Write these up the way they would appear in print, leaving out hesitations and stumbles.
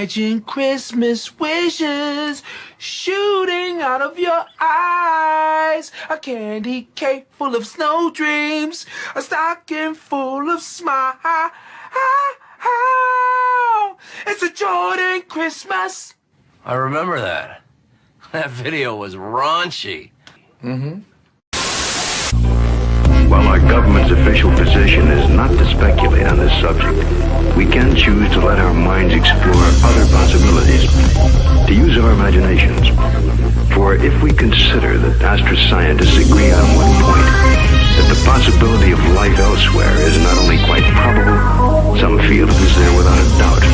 Imagine Christmas wishes shooting out of your eyes. A candy cake full of snow dreams. A stocking full of smiles. It's a Jordan Christmas. I remember that. That video was raunchy. While our government's official position is not to speculate on this subject, we can choose to let our minds explore other possibilities, to use our imaginations. For if we consider that astroscientists agree on one point, that the possibility of life elsewhere is not only quite probable, some feel it is there without a doubt.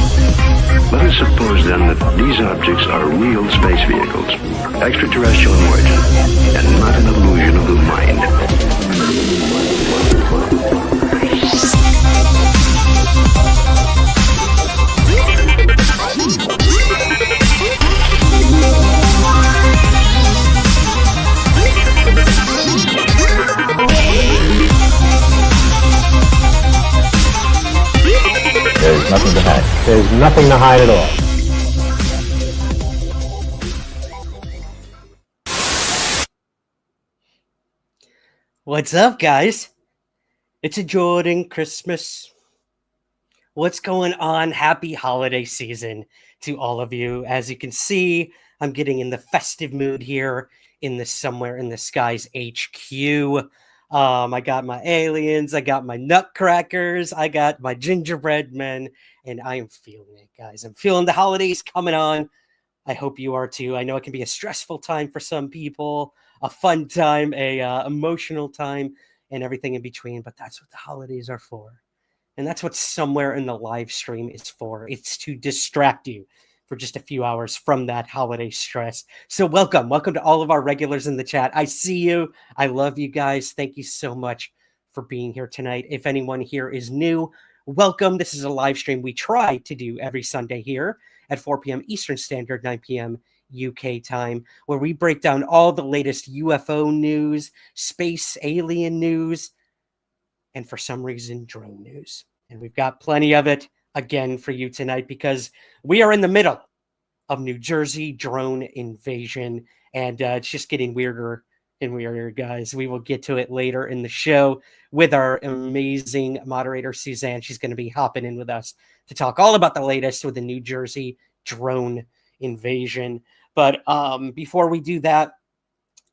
Let us suppose then that these objects are real space vehicles, extraterrestrial in origin, and not an illusion of the mind. There's nothing to hide. There's nothing to hide at all. What's up, guys? It's a Jordan Christmas. What's going on? Happy holiday season to all of you. As you can see, I'm getting in the festive mood here in the Somewhere in the Skies HQ. I got my aliens, I got my nutcrackers, I got my gingerbread men, and I am feeling it, guys. I'm feeling the holidays coming on. I hope you are too. I know it can be a stressful time for some people, a fun time, a emotional time, and everything in between, but that's what the holidays are for. And that's what Somewhere in the live stream is for. It's to distract you for just a few hours from that holiday stress. So welcome to all of our regulars in the chat. I see you. I love you guys. Thank you so much for being here tonight. If anyone here is new, welcome. This is a live stream we try to do every Sunday here at 4 p.m. Eastern Standard, 9 p.m. UK time, where we break down all the latest UFO news, space alien news, and for some reason, drone news. And we've got plenty of it again for you tonight because we are in the middle of New Jersey drone invasion, and it's just getting weirder and weirder, guys. We will get to it later in the show with our amazing moderator, Suzanne. She's going to be hopping in with us to talk all about the latest with the New Jersey drone invasion. But before we do that,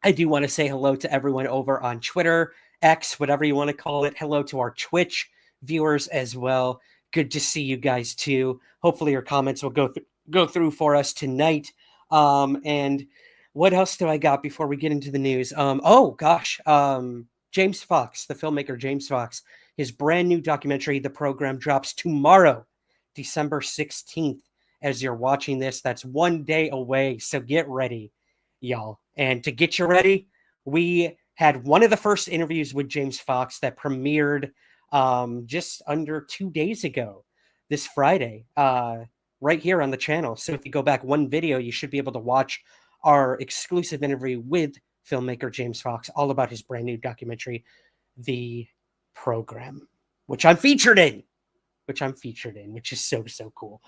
I do want to say hello to everyone over on Twitter, X, whatever you want to call it. Hello to our Twitch viewers as well. Good to see you guys too. Hopefully your comments will go through for us tonight. And what else do I got before we get into the news? James Fox, the filmmaker James Fox, his brand new documentary, The Program, drops tomorrow, December 16th. As you're watching this, that's 1 day away. So get ready, y'all. And to get you ready, we had one of the first interviews with James Fox that premiered just under 2 days ago, this Friday, right here on the channel. So if you go back one video, you should be able to watch our exclusive interview with filmmaker James Fox, all about his brand new documentary, The Program, which I'm featured in, which is so cool.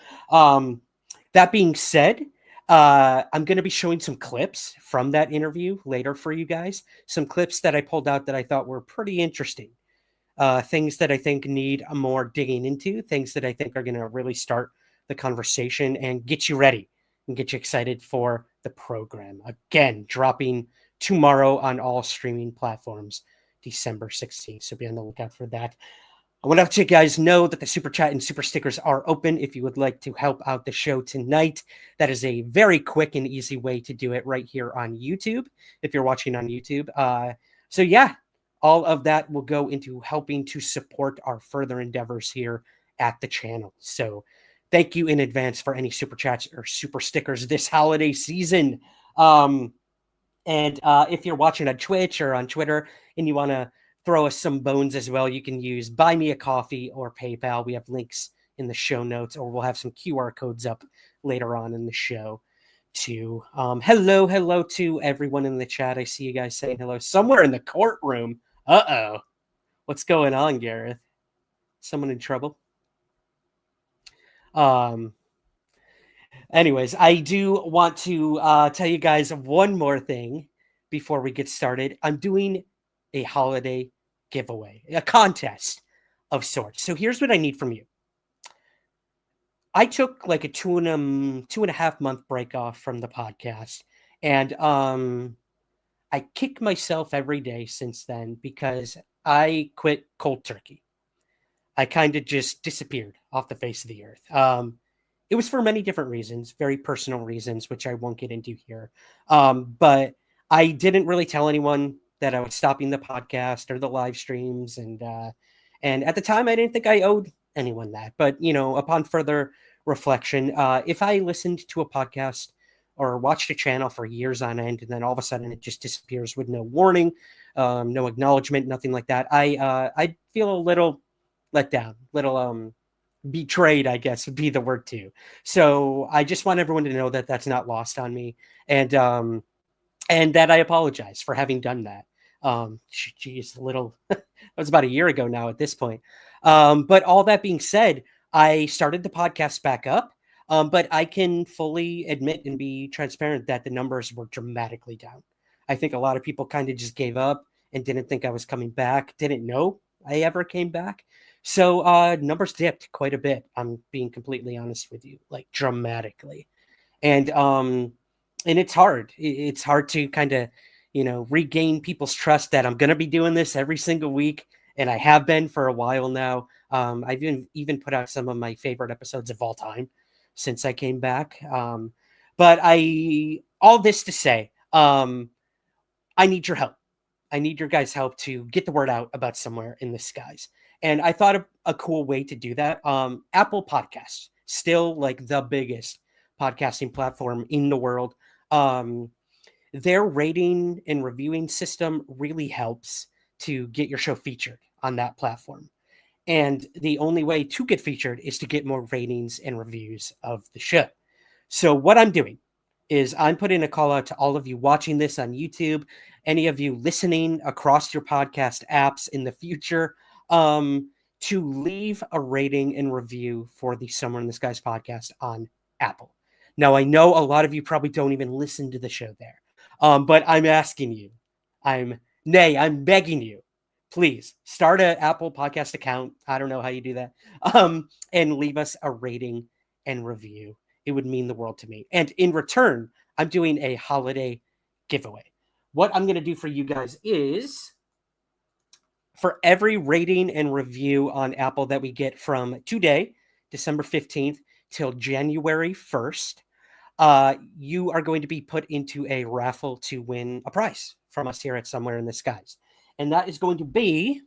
That being said, I'm going to be showing some clips from that interview later for you guys. Some clips that I pulled out that I thought were pretty interesting. Things that I think need more digging into, things that I think are going to really start the conversation and get you ready and get you excited for The Program. Again, dropping tomorrow on all streaming platforms, December 16th. So be on the lookout for that. I want to let you guys know that the Super Chat and Super Stickers are open if you would like to help out the show tonight. That is a very quick and easy way to do it right here on YouTube, if you're watching on YouTube. So yeah, all of that will go into helping to support our further endeavors here at the channel. So thank you in advance for any Super Chats or Super Stickers this holiday season. And if you're watching on Twitch or on Twitter and you want to throw us some bones as well, you can use Buy Me a Coffee or PayPal. We have links in the show notes, or we'll have some QR codes up later on in the show too. Hello to everyone in the chat. I see you guys saying hello. Somewhere in the courtroom. Uh-oh. What's going on, Gareth? Someone in trouble? Anyways, I do want to tell you guys one more thing before we get started. I'm doing a holiday giveaway, a contest of sorts. So here's what I need from you. I took like a 2.5 month break off from the podcast, and I kick myself every day since then because I quit cold turkey. I kind of just disappeared off the face of the earth. It was for many different reasons, very personal reasons, which I won't get into here. But I didn't really tell anyone that I was stopping the podcast or the live streams, and at the time, I didn't think I owed anyone that. But upon further reflection, if I listened to a podcast or watched a channel for years on end, and then all of a sudden it just disappears with no warning, no acknowledgement, nothing like that, I feel a little let down, little betrayed, I guess would be the word too. So I just want everyone to know that that's not lost on me, and that I apologize for having done that. Geez, a little, that was about a year ago now at this point. But all that being said, I started the podcast back up, but I can fully admit and be transparent that the numbers were dramatically down. I think a lot of people kind of just gave up and didn't think I was coming back, didn't know I ever came back. So numbers dipped quite a bit. I'm being completely honest with you, like dramatically. And it's hard. It's hard to kind of, regain people's trust that I'm going to be doing this every single week. And I have been for a while now. I've even put out some of my favorite episodes of all time since I came back. But all this to say, I need your help. I need your guys' help to get the word out about Somewhere in the Skies. And I thought of a cool way to do that. Apple Podcasts, still like the biggest podcasting platform in the world. Their rating and reviewing system really helps to get your show featured on that platform. And the only way to get featured is to get more ratings and reviews of the show. So what I'm doing is I'm putting a call out to all of you watching this on YouTube, any of you listening across your podcast apps in the future, to leave a rating and review for the Somewhere in the Skies podcast on Apple. Now, I know a lot of you probably don't even listen to the show there, but I'm asking you, I'm begging you, please start an Apple podcast account. I don't know how you do that, and leave us a rating and review. It would mean the world to me. And in return, I'm doing a holiday giveaway. What I'm going to do for you guys is, for every rating and review on Apple that we get from today, December 15th, till January 1st, you are going to be put into a raffle to win a prize from us here at Somewhere in the Skies. And that is going to be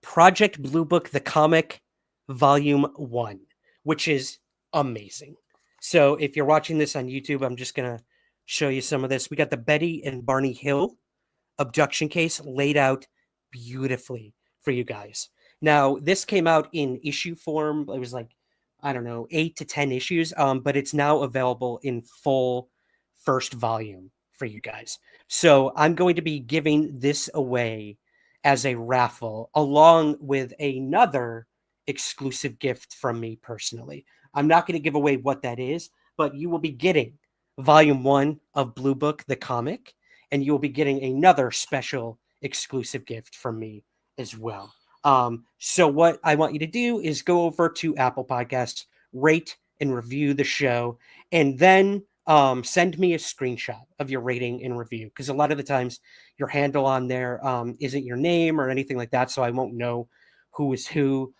Project Blue Book, the comic, Volume 1, which is amazing. So if you're watching this on YouTube, I'm just going to show you some of this. We got the Betty and Barney Hill abduction case laid out beautifully for you guys. Now, this came out in issue form. It was like, 8 to 10 issues, but it's now available in full first volume for you guys. So I'm going to be giving this away as a raffle, along with another exclusive gift from me personally. I'm not going to give away what that is, but you will be getting Volume 1 of Blue Book, the comic, and you will be getting another special exclusive gift from me as well. So what I want you to do is go over to Apple Podcasts, rate and review the show, and then send me a screenshot of your rating and review, because a lot of the times your handle on there isn't your name or anything like that, so I won't know who is who.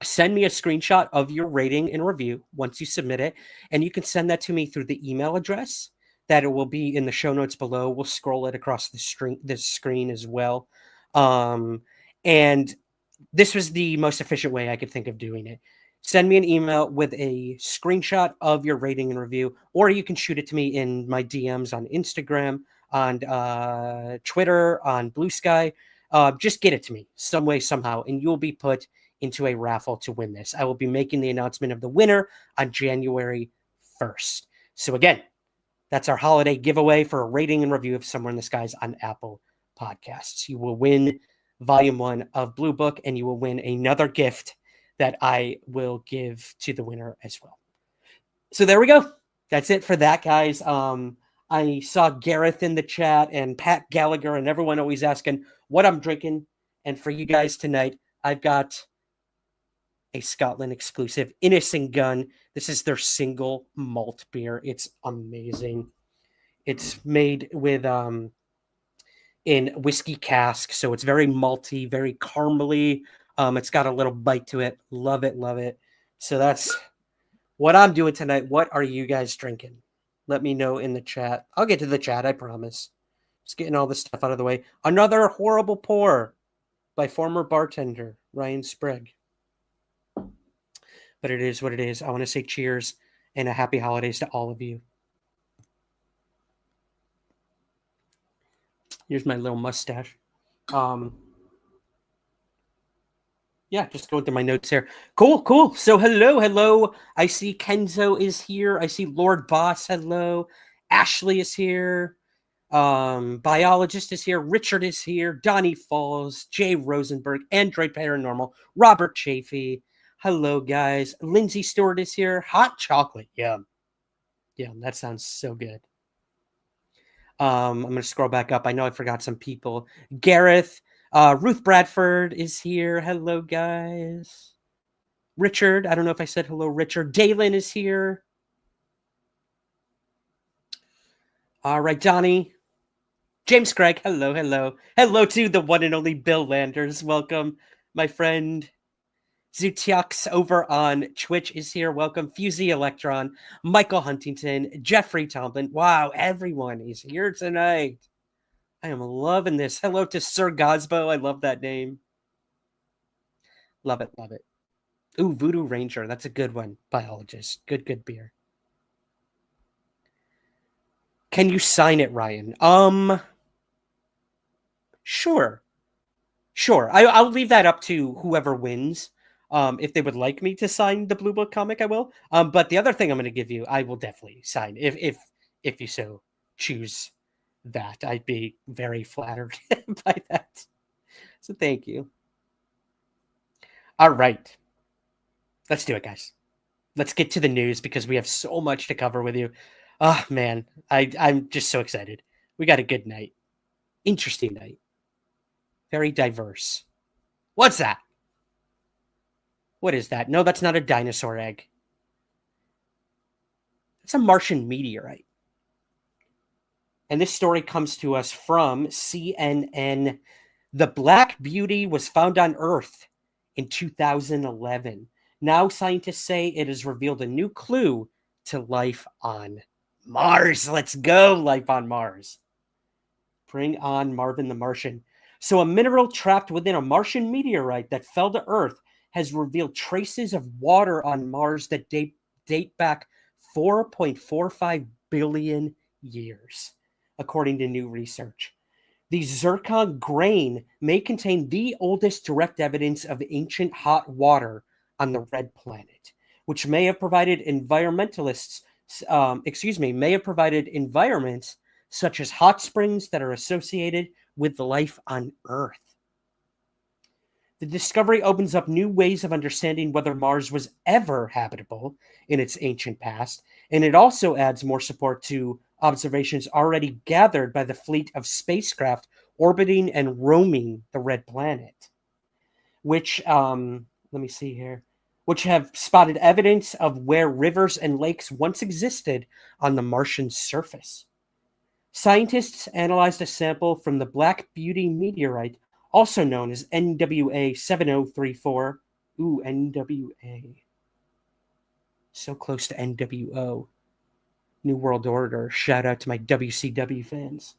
Send me a screenshot of your rating and review once you submit it, and you can send that to me through the email address that it will be in the show notes below. We'll scroll it across the screen as well. And this was the most efficient way I could think of doing it. Send me an email with a screenshot of your rating and review, or you can shoot it to me in my DMs on Instagram, on Twitter, on Blue Sky. Just get it to me some way, somehow, and you'll be put into a raffle to win this. I will be making the announcement of the winner on January 1st. So again, that's our holiday giveaway for a rating and review of Somewhere in the Skies on Apple Podcasts. You will win Volume 1 of Blue Book, and you will win another gift that I will give to the winner as well. So there we go. That's it for that, guys. I saw Gareth in the chat and Pat Gallagher and everyone always asking what I'm drinking. And for you guys tonight, I've got a Scotland exclusive Innocent Gun. This is their single malt beer. It's amazing. It's made with in whiskey cask, so it's very malty, very caramely. It's got a little bite to it. Love it, love it. So that's what I'm doing tonight. What are you guys drinking? Let me know in the chat. I'll get to the chat, I promise. Just getting all this stuff out of the way. Another horrible pour by former bartender Ryan Sprague. But it is what it is. I want to say cheers and a happy holidays to all of you. Here's my little mustache. Yeah, just going through my notes here. Cool, cool. So hello. I see Kenzo is here. I see Lord Boss. Hello. Ashley is here. Biologist is here. Richard is here. Donnie Falls. Jay Rosenberg. Android Paranormal. Robert Chafee. Hello, guys. Lindsay Stewart is here. Hot chocolate. Yum. Yum. That sounds so good. I'm going to scroll back up. I know I forgot some people. Gareth. Ruth Bradford is here. Hello, guys. Richard. I don't know if I said hello, Richard. Dalen is here. All right, Donnie. James Craig. Hello. Hello to the one and only Bill Landers. Welcome, my friend. Zutiax over on Twitch is here. Welcome. Fusey Electron. Michael Huntington. Jeffrey Tomlin. Wow, everyone is here tonight. I am loving this. Hello to Sir Gosbo. I love that name. Love it. Ooh, Voodoo Ranger. That's a good one. Biologist. Good beer. Can you sign it, Ryan? Sure. I'll leave that up to whoever wins. If they would like me to sign the Blue Book comic, I will. But the other thing I'm going to give you, I will definitely sign if you so choose that. I'd be very flattered by that. So thank you. All right. Let's do it, guys. Let's get to the news because we have so much to cover with you. Oh, man. I'm just so excited. We got a good night. Interesting night. Very diverse. What's that? What is that? No, that's not a dinosaur egg. It's a Martian meteorite. And this story comes to us from CNN. The Black Beauty was found on Earth in 2011. Now scientists say it has revealed a new clue to life on Mars. Let's go, life on Mars. Bring on Marvin the Martian. So a mineral trapped within a Martian meteorite that fell to Earth has revealed traces of water on Mars that date back 4.45 billion years, according to new research. The zircon grain may contain the oldest direct evidence of ancient hot water on the red planet, which may have provided environments such as hot springs that are associated with the life on Earth. The discovery opens up new ways of understanding whether Mars was ever habitable in its ancient past, and it also adds more support to observations already gathered by the fleet of spacecraft orbiting and roaming the red planet, which, which have spotted evidence of where rivers and lakes once existed on the Martian surface. Scientists analyzed a sample from the Black Beauty meteorite, also known as NWA 7034. Ooh, NWA. So close to NWO. New World Order. Shout out to my WCW fans.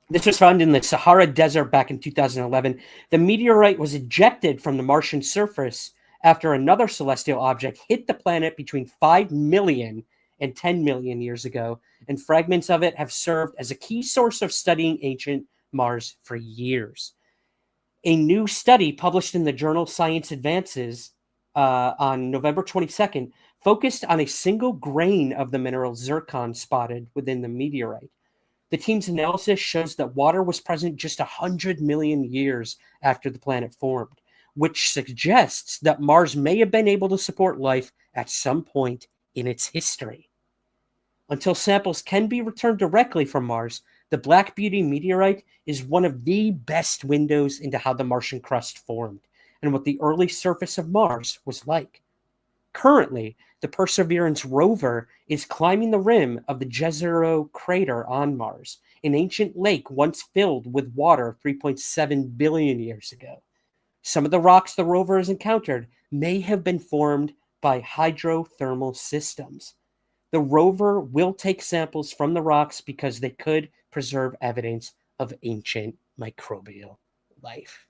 This was found in the Sahara Desert back in 2011. The meteorite was ejected from the Martian surface after another celestial object hit the planet between 5 million and 10 million years ago, and fragments of it have served as a key source of studying ancient Mars for years. A new study published in the journal Science Advances on November 22nd focused on a single grain of the mineral zircon spotted within the meteorite. The team's analysis shows that water was present just 100 million years after the planet formed, which suggests that Mars may have been able to support life at some point in its history. Until samples can be returned directly from Mars, the Black Beauty meteorite is one of the best windows into how the Martian crust formed and what the early surface of Mars was like. Currently, the Perseverance rover is climbing the rim of the Jezero crater on Mars, an ancient lake once filled with water 3.7 billion years ago. Some of the rocks the rover has encountered may have been formed by hydrothermal systems. The rover will take samples from the rocks because they could preserve evidence of ancient microbial life.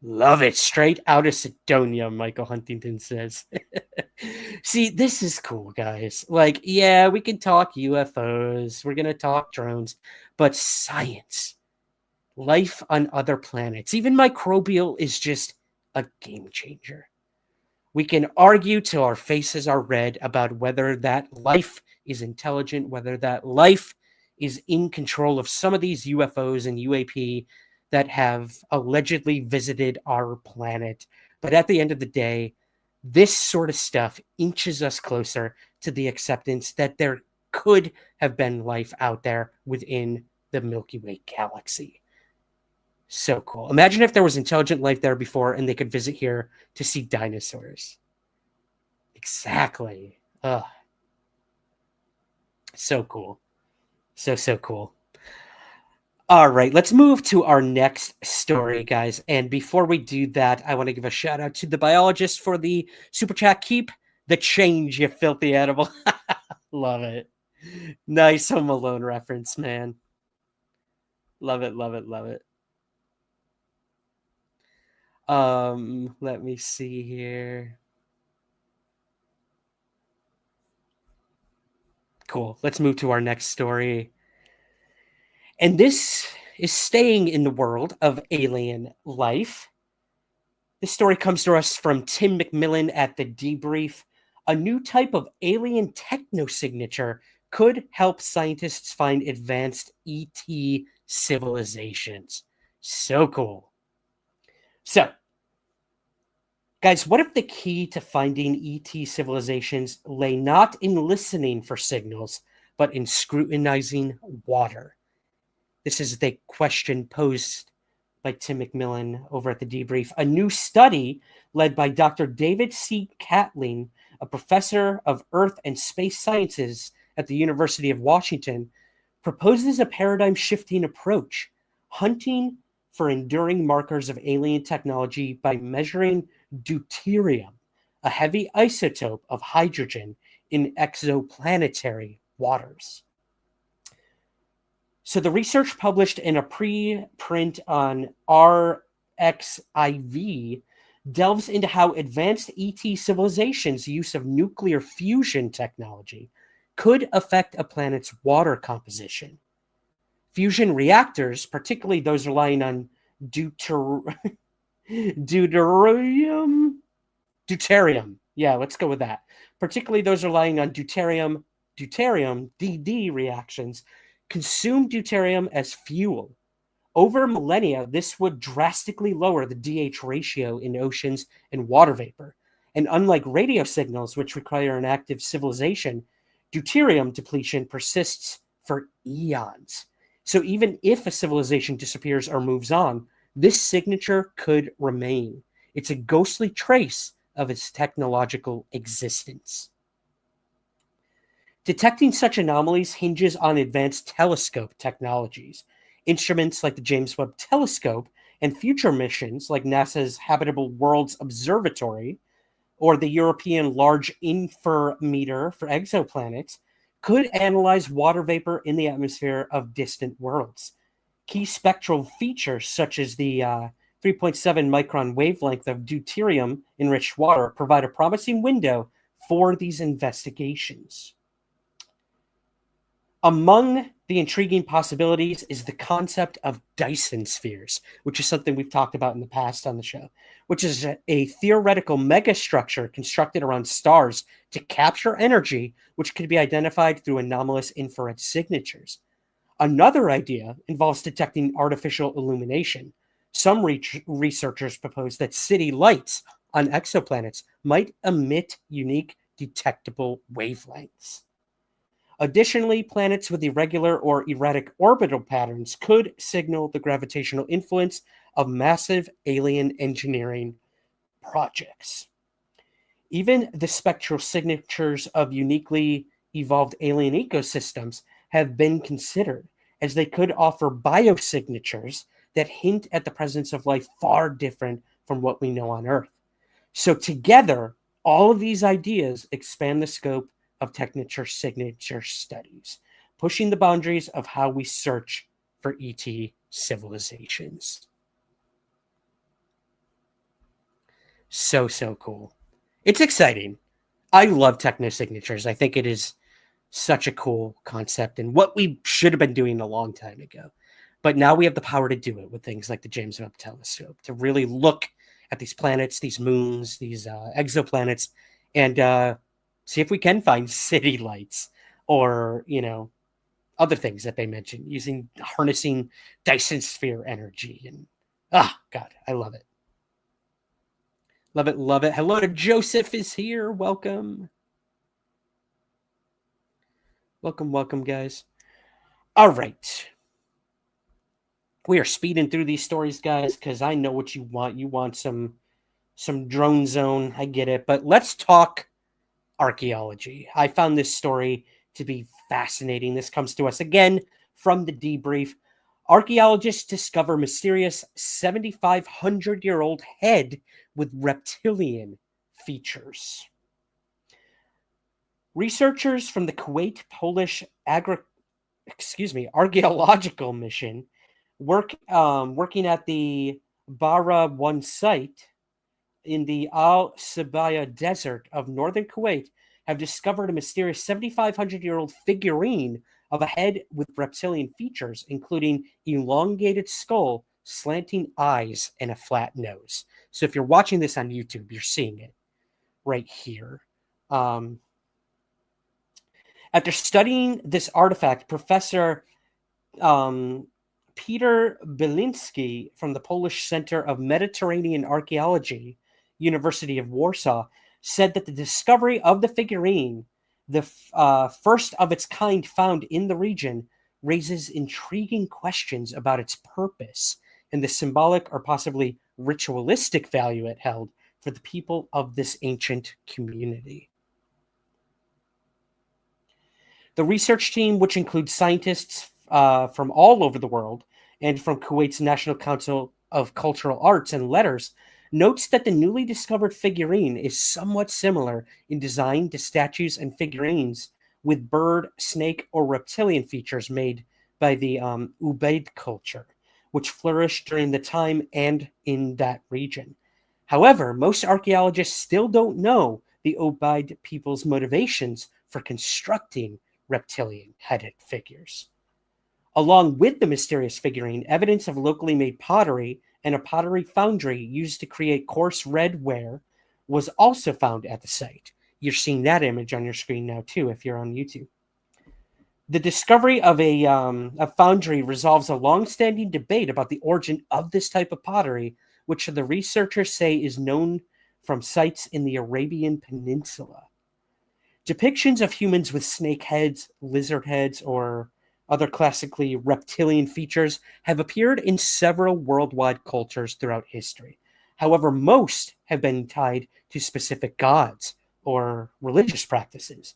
Love it. Straight out of Sidonia, Michael Huntington says. See, this is cool, guys. Like, yeah, we can talk UFOs. We're going to talk drones. But science, life on other planets, even microbial, is just a game changer. We can argue till our faces are red about whether that life is intelligent, whether that life is in control of some of these UFOs and UAP that have allegedly visited our planet. But at the end of the day, this sort of stuff inches us closer to the acceptance that there could have been life out there within the Milky Way galaxy. So cool. Imagine if there was intelligent life there before and they could visit here to see dinosaurs. Exactly. Ugh. So cool. So cool. All right, let's move to our next story, guys. And before we do that, I want to give a shout out to the biologist for the super chat. Keep the change, you filthy animal. Love it. Nice Home Alone reference, man. Love it, love it, love it. Let me see here. Cool. Let's move to our next story. And this is staying in the world of alien life. This story comes to us from Tim McMillan at The Debrief. A new type of alien techno-signature could help scientists find advanced ET civilizations. So cool. So, guys, what if the key to finding ET civilizations lay not in listening for signals, but in scrutinizing water? This is the question posed by Tim McMillan over at The Debrief. A new study led by Dr. David C. Catling, a professor of Earth and Space Sciences at the University of Washington, proposes a paradigm-shifting approach, hunting for enduring markers of alien technology by measuring deuterium, a heavy isotope of hydrogen in exoplanetary waters. So the research published in a preprint on RXIV delves into how advanced ET civilizations' use of nuclear fusion technology could affect a planet's water composition. Fusion reactors, particularly those relying on deuterium. Yeah, let's go with that. Particularly those relying on deuterium DD reactions, consume deuterium as fuel. Over millennia, this would drastically lower the DH ratio in oceans and water vapor. And unlike radio signals, which require an active civilization, deuterium depletion persists for eons. So even if a civilization disappears or moves on, this signature could remain. It's a ghostly trace of its technological existence. Detecting such anomalies hinges on advanced telescope technologies. Instruments like the James Webb Telescope and future missions like NASA's Habitable Worlds Observatory or the European Large Inframeter for exoplanets could analyze water vapor in the atmosphere of distant worlds. Key spectral features such as the 3.7 micron wavelength of deuterium-enriched water provide a promising window for these investigations. Among the intriguing possibilities is the concept of Dyson spheres, which is something we've talked about in the past on the show, which is a theoretical megastructure constructed around stars to capture energy, which could be identified through anomalous infrared signatures. Another idea involves detecting artificial illumination. Some researchers propose that city lights on exoplanets might emit unique detectable wavelengths. Additionally, planets with irregular or erratic orbital patterns could signal the gravitational influence of massive alien engineering projects. Even the spectral signatures of uniquely evolved alien ecosystems have been considered, as they could offer biosignatures that hint at the presence of life far different from what we know on Earth. So together, all of these ideas expand the scope of techno-signature studies, pushing the boundaries of how we search for ET civilizations. So cool. It's exciting. I love techno-signatures. I think it is such a cool concept and what we should have been doing a long time ago. But now we have the power to do it with things like the James Webb Telescope, to really look at these planets, these moons, these exoplanets, and see if we can find city lights or, other things that they mentioned, harnessing Dyson sphere energy. And, God, I love it. Love it, love it. Hello to Joseph is here. Welcome. Welcome, guys. All right. We are speeding through these stories, guys, because I know what you want. You want some drone zone. I get it. But let's talk archaeology. I found this story to be fascinating. This comes to us again from the debrief. Archaeologists discover mysterious 7,500-year-old head with reptilian features. Researchers from the Kuwait Polish archaeological mission working at the Bara 1 site in the Al-Sabaya desert of northern Kuwait have discovered a mysterious 7,500-year-old figurine of a head with reptilian features, including elongated skull, slanting eyes, and a flat nose. So if you're watching this on YouTube, you're seeing it right here. After studying this artifact, Professor Peter Bielinski from the Polish Center of Mediterranean Archaeology, University of Warsaw, said that the discovery of the figurine, the first of its kind found in the region, raises intriguing questions about its purpose and the symbolic or possibly ritualistic value it held for the people of this ancient community. The research team, which includes scientists from all over the world and from Kuwait's National Council of Cultural Arts and Letters, notes that the newly discovered figurine is somewhat similar in design to statues and figurines with bird, snake, or reptilian features made by the Ubaid culture, which flourished during the time and in that region. However, most archaeologists still don't know the Ubaid people's motivations for constructing reptilian-headed figures. Along with the mysterious figurine, evidence of locally made pottery and a pottery foundry used to create coarse red ware was also found at the site. You're seeing that image on your screen now, too, if you're on YouTube. The discovery of a foundry resolves a long-standing debate about the origin of this type of pottery, which the researchers say is known from sites in the Arabian Peninsula. Depictions of humans with snake heads, lizard heads, or other classically reptilian features have appeared in several worldwide cultures throughout history. However, most have been tied to specific gods or religious practices.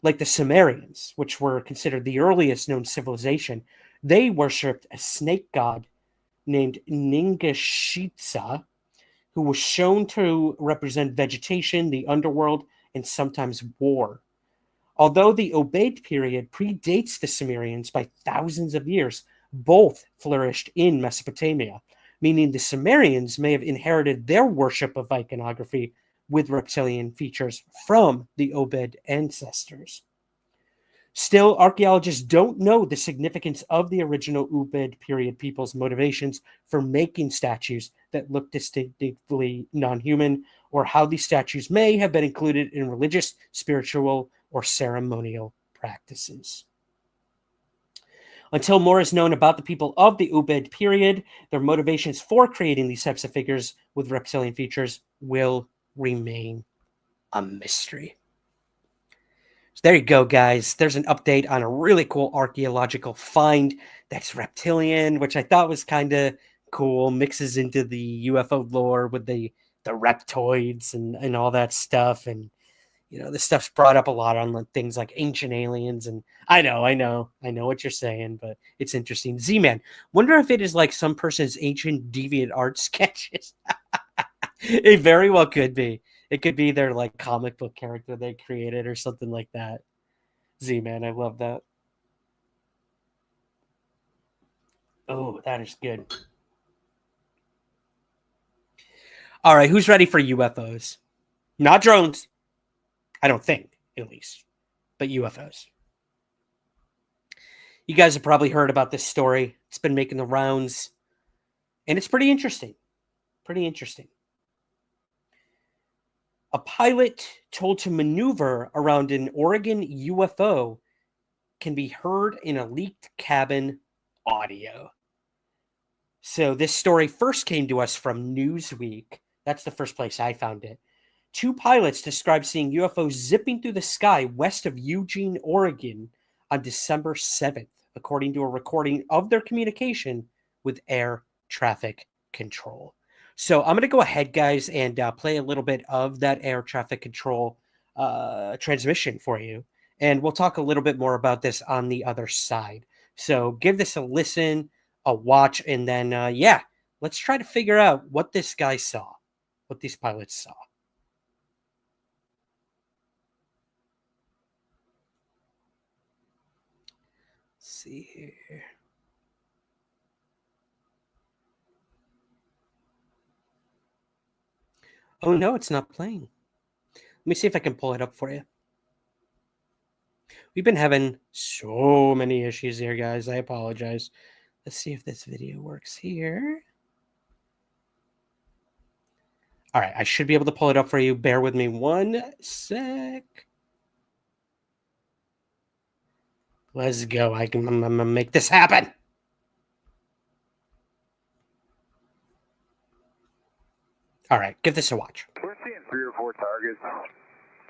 Like the Sumerians, which were considered the earliest known civilization, they worshipped a snake god named Ningishitsa, who was shown to represent vegetation, the underworld, and sometimes war. Although the Ubaid period predates the Sumerians by thousands of years, both flourished in Mesopotamia, meaning the Sumerians may have inherited their worship of iconography with reptilian features from the Ubaid ancestors. Still, archaeologists don't know the significance of the original Ubaid period people's motivations for making statues that look distinctively non-human, or how these statues may have been included in religious, spiritual, or ceremonial practices. Until more is known about the people of the Ubed period, their motivations for creating these types of figures with reptilian features will remain a mystery. So there you go, guys. There's an update on a really cool archaeological find that's reptilian, which I thought was kind of cool. Mixes into the UFO lore with the reptoids and all that stuff. And, you know, this stuff's brought up a lot on things like Ancient Aliens. And I know what you're saying, but it's interesting. Z-Man, wonder if it is like some person's ancient deviant art sketches. It very well could be. It could be their like comic book character they created or something like that. Z-Man, I love that. Oh, that is good. All right, who's ready for UFOs? Not drones. I don't think, at least. But UFOs. You guys have probably heard about this story. It's been making the rounds. And it's pretty interesting. Pretty interesting. A pilot told to maneuver around an Oregon UFO can be heard in a leaked cabin audio. So this story first came to us from Newsweek. That's the first place I found it. 2 pilots described seeing UFOs zipping through the sky west of Eugene, Oregon on December 7th, according to a recording of their communication with air traffic control. So I'm going to go ahead, guys, and play a little bit of that air traffic control transmission for you. And we'll talk a little bit more about this on the other side. So give this a listen, a watch, and then, yeah, let's try to figure out what this guy saw, what these pilots saw. Let's see here. Oh, no, it's not playing. Let me see if I can pull it up for you. We've been having so many issues here, guys. I apologize. Let's see if this video works here. All right, I should be able to pull it up for you. Bear with me one sec. Let's go. I'm going to make this happen. All right, give this a watch. We're seeing 3 or 4 targets.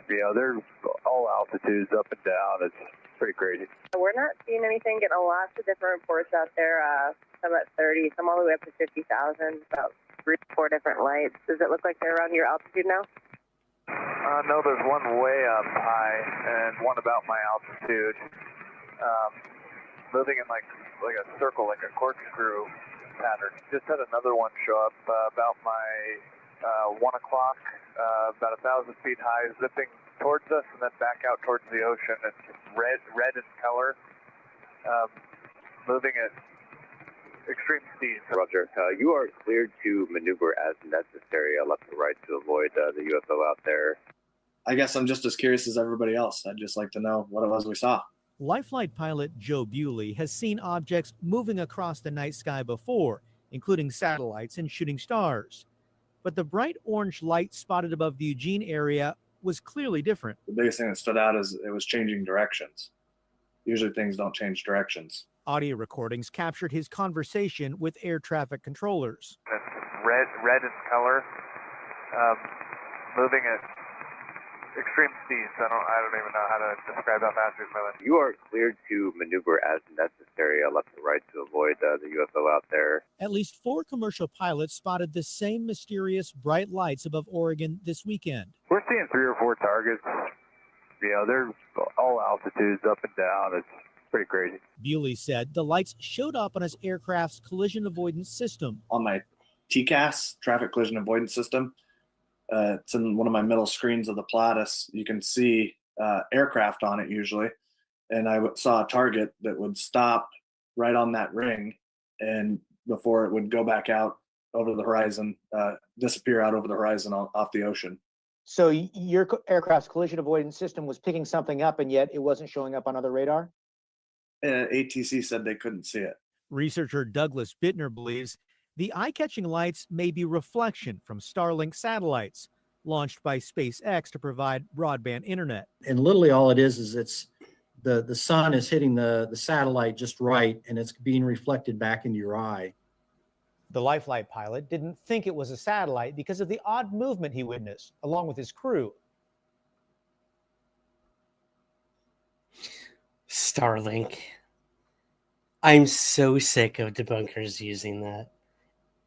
Yeah, they're all altitudes, up and down. It's pretty crazy. We're not seeing anything, getting lots of different reports out there. Some at 30, some all the way up to 50,000, about 3 or 4 different lights. Does it look like they're around your altitude now? No, there's one way up high and one about my altitude. Moving in like a circle, like a corkscrew pattern. Just had another one show up about my 1 o'clock, about 1,000 feet high, zipping towards us and then back out towards the ocean. It's red in color, moving at extreme speed. Roger. You are cleared to maneuver as necessary, left and right, to avoid the UFO out there. I guess I'm just as curious as everybody else. I'd just like to know what it was we saw. Lifelight pilot Joe Bewley has seen objects moving across the night sky before, including satellites and shooting stars. But the bright orange light spotted above the Eugene area was clearly different. The biggest thing that stood out is it was changing directions. Usually things don't change directions. Audio recordings captured his conversation with air traffic controllers. It's red in color, moving at extreme speeds. I don't even know how to describe how fast he's moving. You are cleared to maneuver as necessary, left and right, to avoid the UFO out there. At least 4 commercial pilots spotted the same mysterious bright lights above Oregon this weekend. We're seeing 3 or 4 targets. Yeah, they're all altitudes, up and down. It's pretty crazy. Bewley said the lights showed up on his aircraft's collision avoidance system. On my TCAS, traffic collision avoidance system, it's in one of my middle screens of the Platus. You can see aircraft on it usually. And I saw a target that would stop right on that ring, and before it would go back out over the horizon, disappear out over the horizon off the ocean. So your aircraft's collision avoidance system was picking something up, and yet it wasn't showing up on other radar? ATC said they couldn't see it. Researcher Douglas Bittner believes the eye-catching lights may be reflection from Starlink satellites launched by SpaceX to provide broadband internet. And literally all it is it's the sun is hitting the satellite just right, and it's being reflected back into your eye. The Lifelight pilot didn't think it was a satellite because of the odd movement he witnessed, along with his crew. Starlink. I'm so sick of debunkers using that.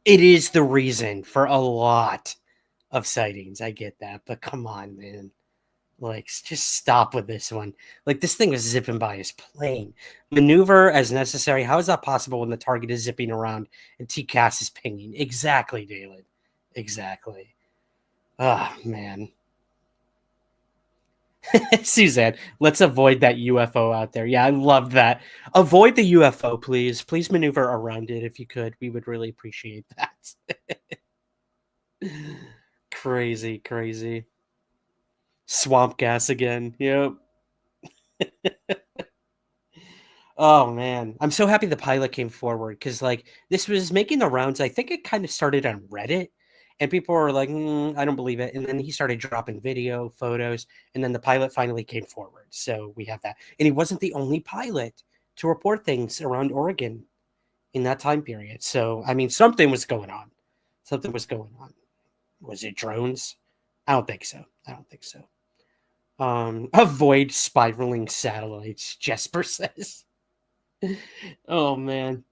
It is the reason for a lot of sightings. I get that, but come on, man. Like, just stop with this one. Like, this thing was zipping by his plane. Maneuver as necessary. How is that possible when the target is zipping around and TCAS is pinging? Exactly, Dalen. Exactly. Oh, man. Suzanne, let's avoid that UFO out there. Yeah, I love that. Avoid the UFO, please. Please maneuver around it if you could. We would really appreciate that. Crazy, crazy. Swamp gas again. Yep. Oh, man. I'm so happy the pilot came forward because, like, this was making the rounds. I think it kind of started on Reddit. And people were like, I don't believe it. And then he started dropping video, photos, and then the pilot finally came forward. So we have that. And he wasn't the only pilot to report things around Oregon in that time period. So, I mean, something was going on. Something was going on. Was it drones? I don't think so. I don't think so. Avoid spiraling satellites, Jesper says. Oh, man.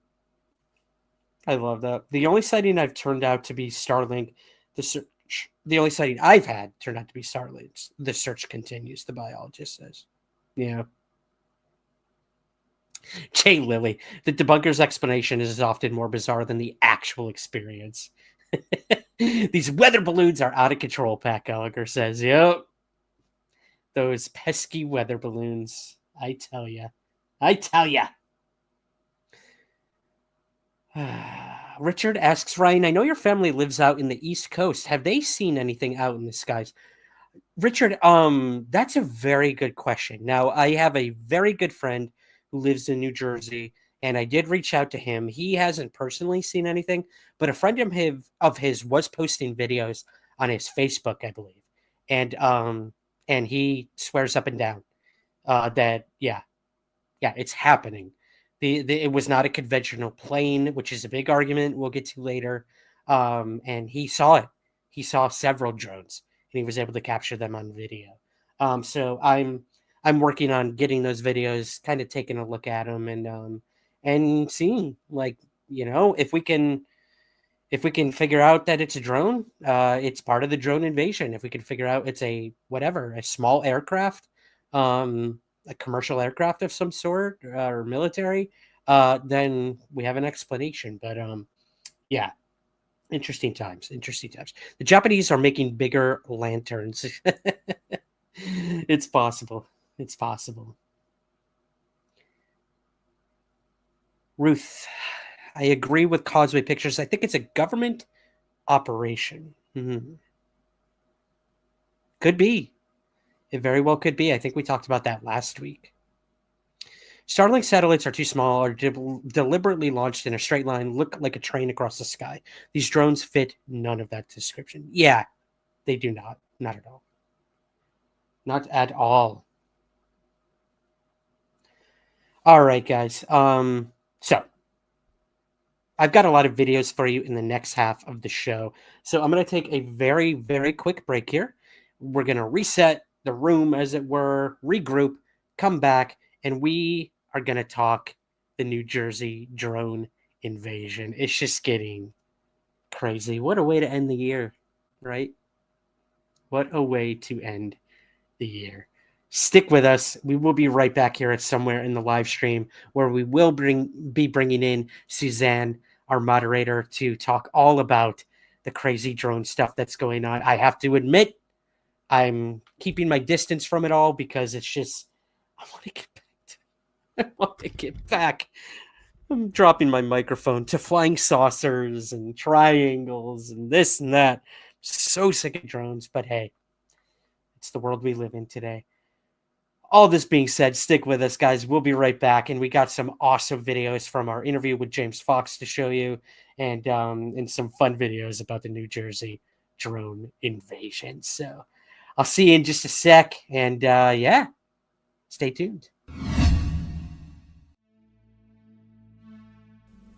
I love that. The only sighting I've turned out to be Starlink, the only sighting I've had turned out to be Starlink. The search continues, the biologist says. Yeah. Jay Lilly, the debunker's explanation is often more bizarre than the actual experience. These weather balloons are out of control, Pat Gallagher says. Yep. Those pesky weather balloons. I tell ya. I tell ya. Richard asks, Ryan, I know your family lives out in the East Coast. Have they seen anything out in the skies? Richard, that's a very good question. Now, I have a very good friend who lives in New Jersey, and I did reach out to him. He hasn't personally seen anything, but a friend of his was posting videos on his Facebook, I believe. And he swears up and down that, yeah, it's happening. It was not a conventional plane, which is a big argument we'll get to later. And he saw it. He saw several drones, and he was able to capture them on video. So I'm working on getting those videos, kind of taking a look at them, and seeing, like, you know, if we can figure out that it's a drone, it's part of the drone invasion. If we can figure out it's a small aircraft, a commercial aircraft of some sort, or military, then we have an explanation. But yeah, interesting times. The Japanese are making bigger lanterns. It's possible. Ruth, I agree with Causeway Pictures. I think it's a government operation. Mm-hmm. Could be. It very well could be. I think we talked about that last week. Starlink satellites are too small or deliberately launched in a straight line, look like a train across the sky. These drones fit none of that description. Yeah, they do not. Not at all. Not at all. All right, guys. So I've got a lot of videos for you in the next half of the show. So I'm going to take a very, very quick break here. We're going to reset the room, as it were, regroup, come back, and we are going to talk the New Jersey drone invasion. It's just getting crazy. What a way to end the year, right? What a way to end the year. Stick with us. We will be right back here at somewhere in the live stream where we will be bringing in Suzanne, our moderator, to talk all about the crazy drone stuff that's going on. I have to admit, I'm keeping my distance from it all because it's just, I want to get back. I'm dropping my microphone to flying saucers and triangles and this and that. So sick of drones, but hey, it's the world we live in today. All this being said, stick with us, guys. We'll be right back, and we got some awesome videos from our interview with James Fox to show you, and some fun videos about the New Jersey drone invasion. So I'll see you in just a sec, and yeah, stay tuned.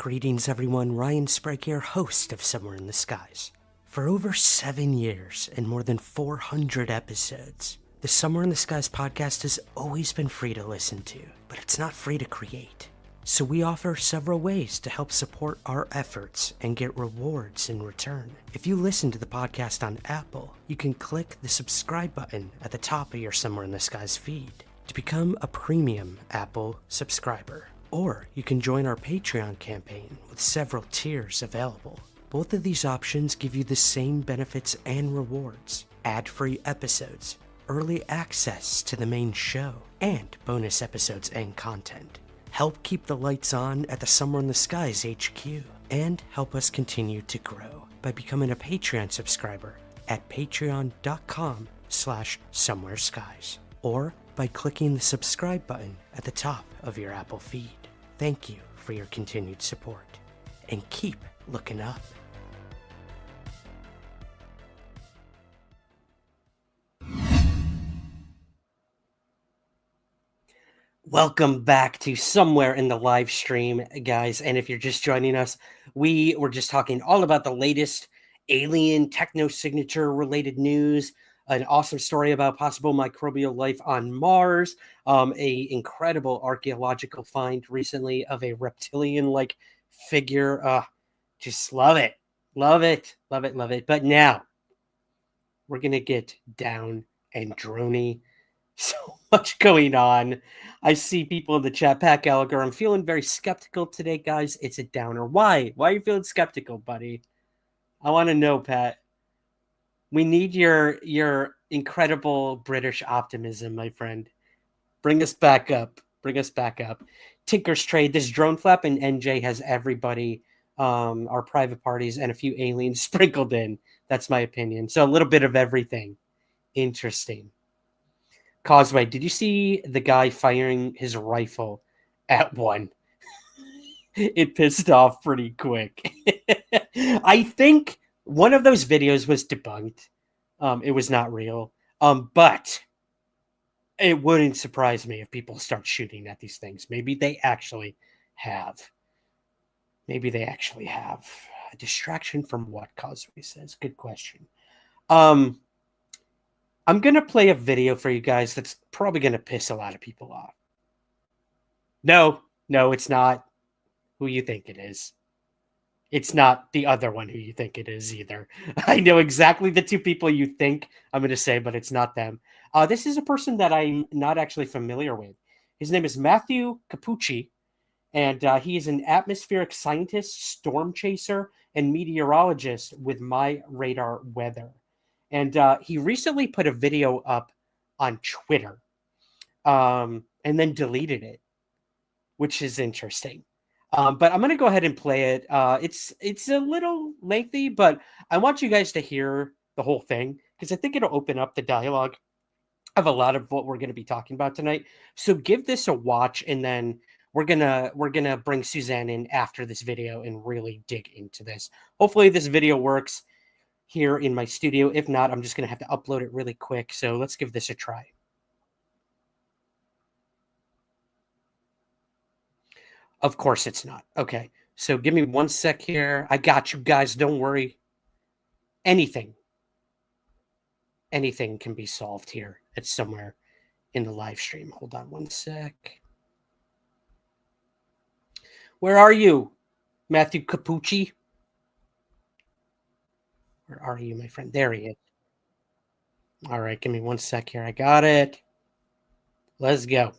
Greetings everyone, Ryan Sprague here, host of Somewhere in the Skies. For over 7 years and more than 400 episodes, the Somewhere in the Skies podcast has always been free to listen to, but it's not free to create. So we offer several ways to help support our efforts and get rewards in return. If you listen to the podcast on Apple, you can click the subscribe button at the top of your Somewhere in the Skies feed to become a premium Apple subscriber. Or you can join our Patreon campaign with several tiers available. Both of these options give you the same benefits and rewards: ad-free episodes, early access to the main show, and bonus episodes and content. Help keep the lights on at the Somewhere in the Skies HQ, and help us continue to grow by becoming a Patreon subscriber at patreon.com/somewhereskies, or by clicking the subscribe button at the top of your Apple feed. Thank you for your continued support, and keep looking up. Welcome back to Somewhere in the Live Stream, guys. And if you're just joining us, we were just talking all about the latest alien techno-signature related news, an awesome story about possible microbial life on Mars, a incredible archaeological find recently of a reptilian-like figure. Just love it. Love it. Love it. Love it. But now we're going to get down and droney. So much going on. I see people in the chat. Pat Gallagher, I'm feeling very skeptical today, guys. It's a downer. Why? Why are you feeling skeptical, buddy? I want to know, Pat. We need your incredible British optimism, my friend. Bring us back up. Bring us back up. Tinker's Trade, this drone flap, and NJ has everybody, our private parties, and a few aliens sprinkled in. That's my opinion. So a little bit of everything. Interesting. Causeway, did you see the guy firing his rifle at one? It pissed off pretty quick. I think one of those videos was debunked. It was not real. But it wouldn't surprise me if people start shooting at these things. Maybe they actually have. Maybe they actually have. A distraction from what, Causeway says? Good question. I'm going to play a video for you guys that's probably going to piss a lot of people off. No, it's not who you think it is. It's not the other one who you think it is either. I know exactly the two people you think I'm going to say, but it's not them. This is a person that I'm not actually familiar with. His name is Matthew Capucci, and he is an atmospheric scientist, storm chaser, and meteorologist with My Radar Weather. And he recently put a video up on Twitter and then deleted it, which is interesting. But I'm going to go ahead and play it. It's a little lengthy, but I want you guys to hear the whole thing because I think it'll open up the dialogue of a lot of what we're going to be talking about tonight. So give this a watch, and then we're gonna bring Suzanne in after this video and really dig into this. Hopefully this video works here in my studio. If not, I'm just going to have to upload it really quick. So let's give this a try. Of course it's not. Okay. So give me 1 sec here. I got you guys. Don't worry. Anything can be solved here at Somewhere in the Live Stream. Hold on 1 sec. Where are you, Matthew Capucci? Where are you, my friend? There he is. All right, give me 1 sec here. I got it. Let's go.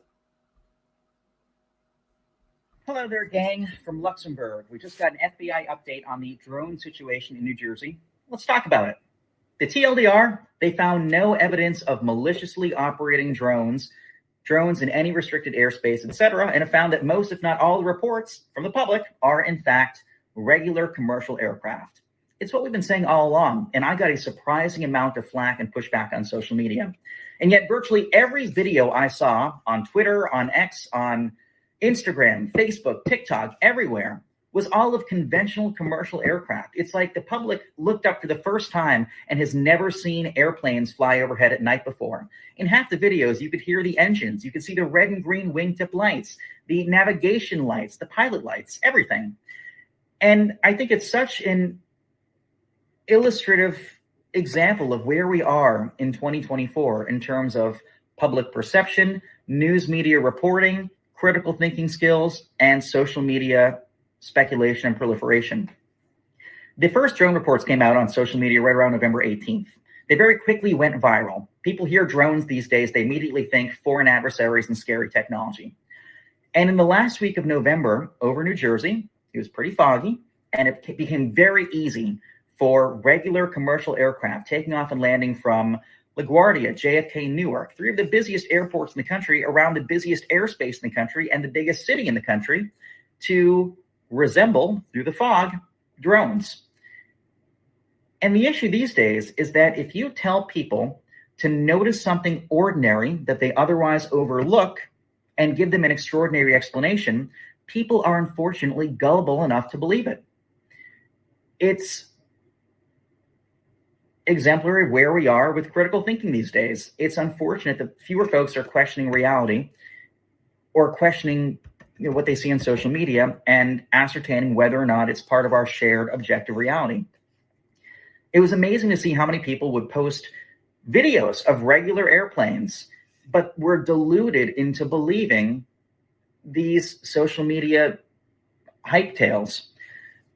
Hello there, gang from Luxembourg. We just got an FBI update on the drone situation in New Jersey. Let's talk about it. The TLDR, they found no evidence of maliciously operating drones in any restricted airspace, etc., and have found that most, if not all, the reports from the public are, in fact, regular commercial aircraft. It's what we've been saying all along, and I got a surprising amount of flack and pushback on social media. And yet virtually every video I saw on Twitter, on X, on Instagram, Facebook, TikTok, everywhere, was all of conventional commercial aircraft. It's like the public looked up for the first time and has never seen airplanes fly overhead at night before. In half the videos, you could hear the engines. You could see the red and green wingtip lights, the navigation lights, the pilot lights, everything. And I think it's such an illustrative example of where we are in 2024 in terms of public perception, news media reporting, critical thinking skills, and social media speculation and proliferation. The first drone reports came out on social media right around November 18th. They very quickly went viral. People hear drones these days, they immediately think foreign adversaries and scary technology. And in the last week of November, over New Jersey, it was pretty foggy, and it became very easy for regular commercial aircraft taking off and landing from LaGuardia, JFK, Newark, three of the busiest airports in the country, around the busiest airspace in the country, and the biggest city in the country, to resemble, through the fog, drones. And the issue these days is that if you tell people to notice something ordinary that they otherwise overlook and give them an extraordinary explanation, people are unfortunately gullible enough to believe it. It's exemplary of where we are with critical thinking these days. It's unfortunate that fewer folks are questioning reality or questioning what they see on social media and ascertaining whether or not it's part of our shared objective reality. It was amazing to see how many people would post videos of regular airplanes, but were deluded into believing these social media hype tales.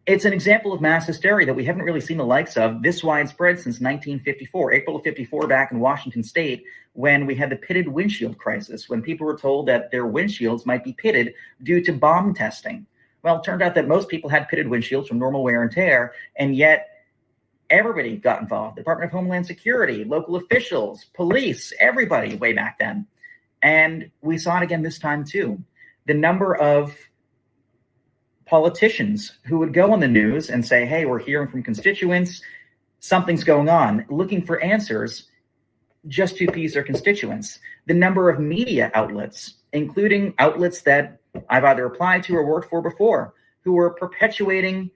It's an example of mass hysteria that we haven't really seen the likes of this widespread since 1954, April of 54, back in Washington State, when we had the pitted windshield crisis, when people were told that their windshields might be pitted due to bomb testing. Well, it turned out that most people had pitted windshields from normal wear and tear, and yet everybody got involved. The Department of Homeland Security, local officials, police, everybody way back then. And we saw it again this time too. The number of politicians who would go on the news and say, hey, we're hearing from constituents, something's going on, looking for answers just to appease their constituents. The number of media outlets, including outlets that I've either applied to or worked for before, who were perpetuating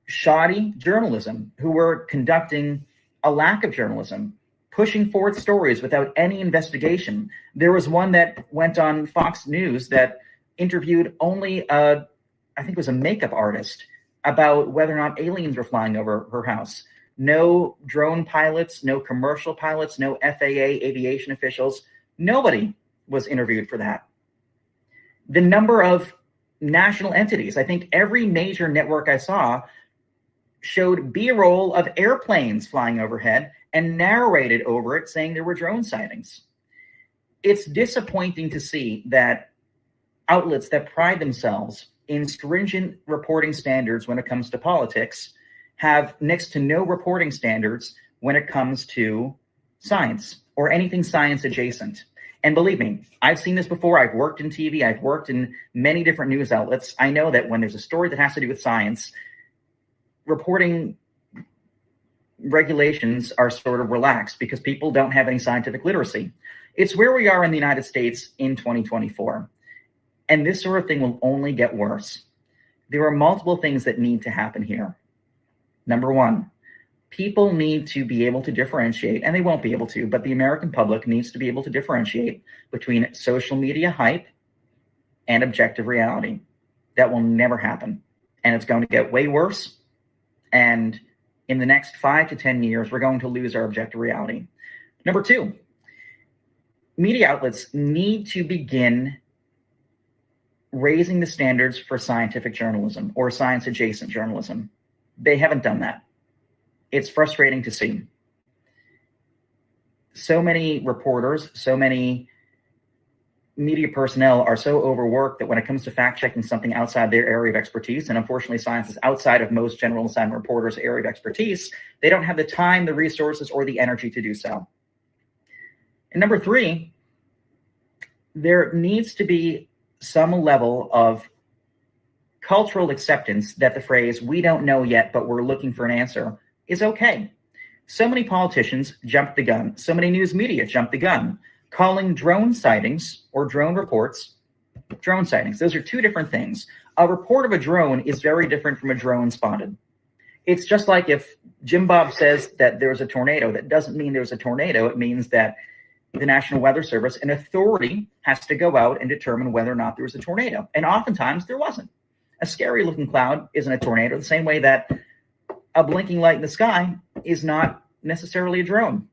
shoddy journalism, who were conducting a lack of journalism, pushing forward stories without any investigation. There was one that went on Fox News that interviewed only I think it was a makeup artist, about whether or not aliens were flying over her house. No drone pilots, no commercial pilots, no FAA aviation officials. Nobody was interviewed for that. The number of national entities, I think every major network I saw showed B-roll of airplanes flying overhead and narrated over it saying there were drone sightings. It's disappointing to see that outlets that pride themselves in stringent reporting standards when it comes to politics have next to no reporting standards when it comes to science or anything science adjacent. And believe me, I've seen this before. I've worked in TV. I've worked in many different news outlets. I know that when there's a story that has to do with science, reporting regulations are sort of relaxed because people don't have any scientific literacy. It's where we are in the United States in 2024. And this sort of thing will only get worse. There are multiple things that need to happen here. Number one, people need to be able to differentiate, and they won't be able to, but the American public needs to be able to differentiate between social media hype and objective reality. That will never happen. And it's going to get way worse. And in the next 5 to 10 years, we're going to lose our objective reality. Number two, media outlets need to begin raising the standards for scientific journalism or science adjacent journalism. They haven't done that. It's frustrating to see. So many reporters, so many media personnel are so overworked that when it comes to fact-checking something outside their area of expertise, and unfortunately science is outside of most general assignment reporters' area of expertise, they don't have the time, the resources, or the energy to do so. And number three, there needs to be some level of cultural acceptance that the phrase, we don't know yet, but we're looking for an answer, is okay. So many politicians jumped the gun. So many news media jumped the gun, calling drone sightings or drone reports drone sightings. Those are two different things. A report of a drone is very different from a drone spotted. It's just like if Jim Bob says that there's a tornado, that doesn't mean there's a tornado. It means that the National Weather Service, an authority, has to go out and determine whether or not there was a tornado. And oftentimes there wasn't. A scary looking cloud isn't a tornado, the same way that a blinking light in the sky is not necessarily a drone.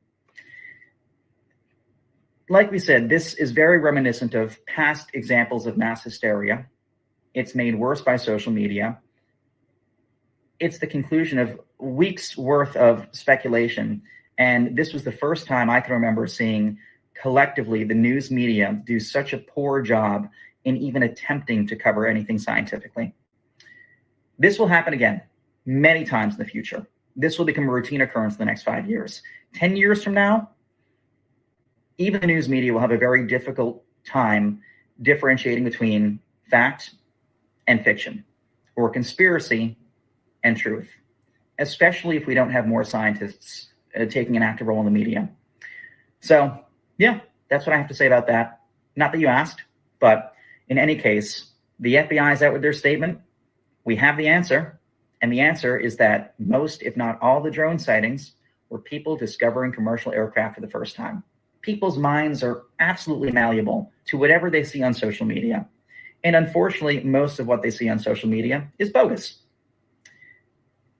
Like we said, this is very reminiscent of past examples of mass hysteria. It's made worse by social media. It's the conclusion of weeks worth of speculation. And this was the first time I can remember seeing collectively the news media do such a poor job in even attempting to cover anything scientifically. This will happen again many times in the future. This will become a routine occurrence in the next 5 years. 10 years from now, even the news media will have a very difficult time differentiating between fact and fiction, or conspiracy and truth, especially if we don't have more scientists taking an active role in the media. So, yeah, that's what I have to say about that. Not that you asked, but in any case, the FBI is out with their statement. We have the answer, and the answer is that most, if not all, the drone sightings were people discovering commercial aircraft for the first time. People's minds are absolutely malleable to whatever they see on social media. And unfortunately, most of what they see on social media is bogus.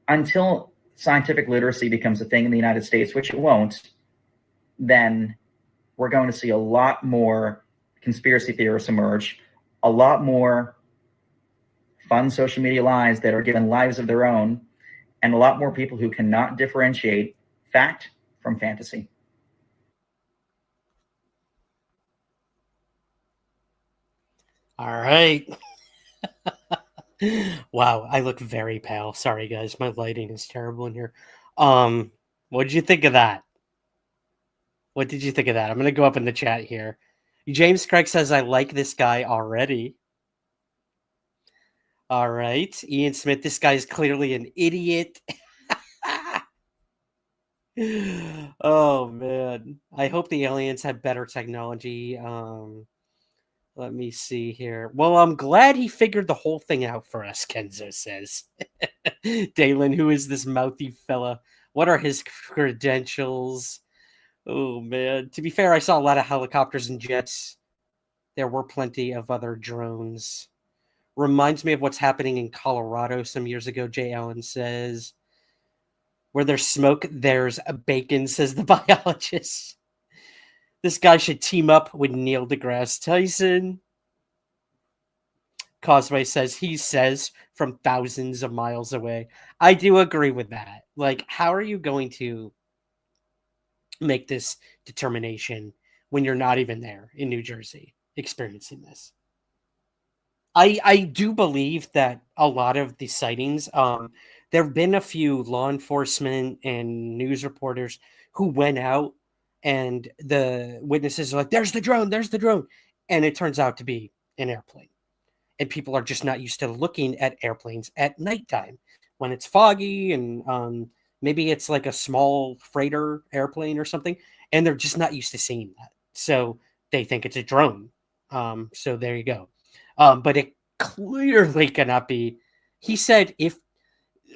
Until scientific literacy becomes a thing in the United States, which it won't, then we're going to see a lot more conspiracy theorists emerge, a lot more fun social media lies that are given lives of their own, and a lot more people who cannot differentiate fact from fantasy. All right. Wow, I look very pale. Sorry, guys. My lighting is terrible in here. What did you think of that? What did you think of that? I'm going to go up in the chat here. James Craig says, I like this guy already. All right. Ian Smith, this guy is clearly an idiot. Oh, man. I hope the aliens have better technology. Let me see here. Well, I'm glad he figured the whole thing out for us, Kenzo says. Dalen, who is this mouthy fella? What are his credentials? Oh, man. To be fair, I saw a lot of helicopters and jets. There were plenty of other drones. Reminds me of what's happening in Colorado some years ago, Jay Allen says. Where there's smoke, there's a bacon, says the biologist. This guy should team up with Neil deGrasse Tyson. Causeway says, he says from thousands of miles away. I do agree with that. Like, how are you going to make this determination when you're not even there in New Jersey experiencing this? I do believe that a lot of the sightings, there have been a few law enforcement and news reporters who went out and the witnesses are like, there's the drone. And it turns out to be an airplane. And people are just not used to looking at airplanes at nighttime when it's foggy and maybe it's like a small freighter airplane or something. And they're just not used to seeing that. So they think it's a drone. So there you go. But it clearly cannot be. He said if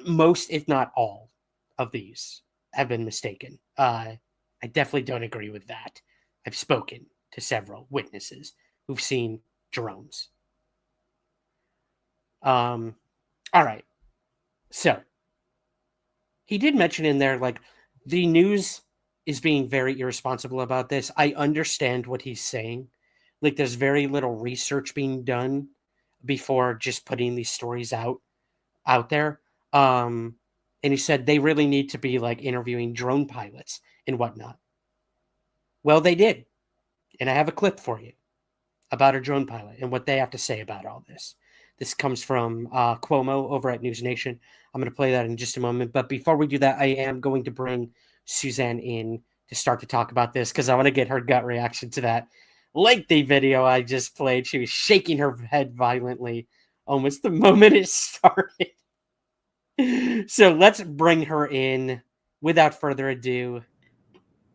most, if not all of these have been mistaken. I definitely don't agree with that. I've spoken to several witnesses who've seen drones. All right. So he did mention in there, like, the news is being very irresponsible about this. I understand what he's saying. Like, there's very little research being done before just putting these stories out there. And he said they really need to be like interviewing drone pilots and whatnot. Well, they did. And I have a clip for you about a drone pilot and what they have to say about all this. This comes from Cuomo over at News Nation. I'm going to play that in just a moment. But before we do that, I am going to bring Suzanne in to start to talk about this because I want to get her gut reaction to that lengthy video I just played. She was shaking her head violently almost the moment it started. So let's bring her in without further ado.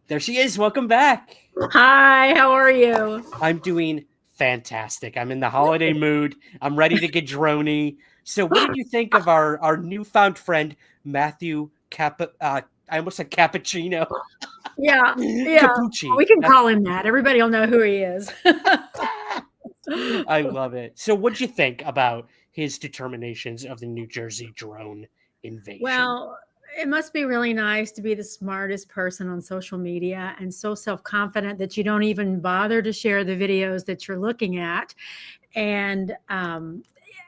There she is. Welcome back. Hi, how are you? I'm doing fantastic. I'm in the holiday mood. I'm ready to get droney. So what did you think of our newfound friend, Matthew I almost said Cappuccino. Yeah. Capucci. We can call him that. Everybody will know who he is. I love it. So what'd you think about his determinations of the New Jersey drone invasion? Well, it must be really nice to be the smartest person on social media and so self-confident that you don't even bother to share the videos that you're looking at. And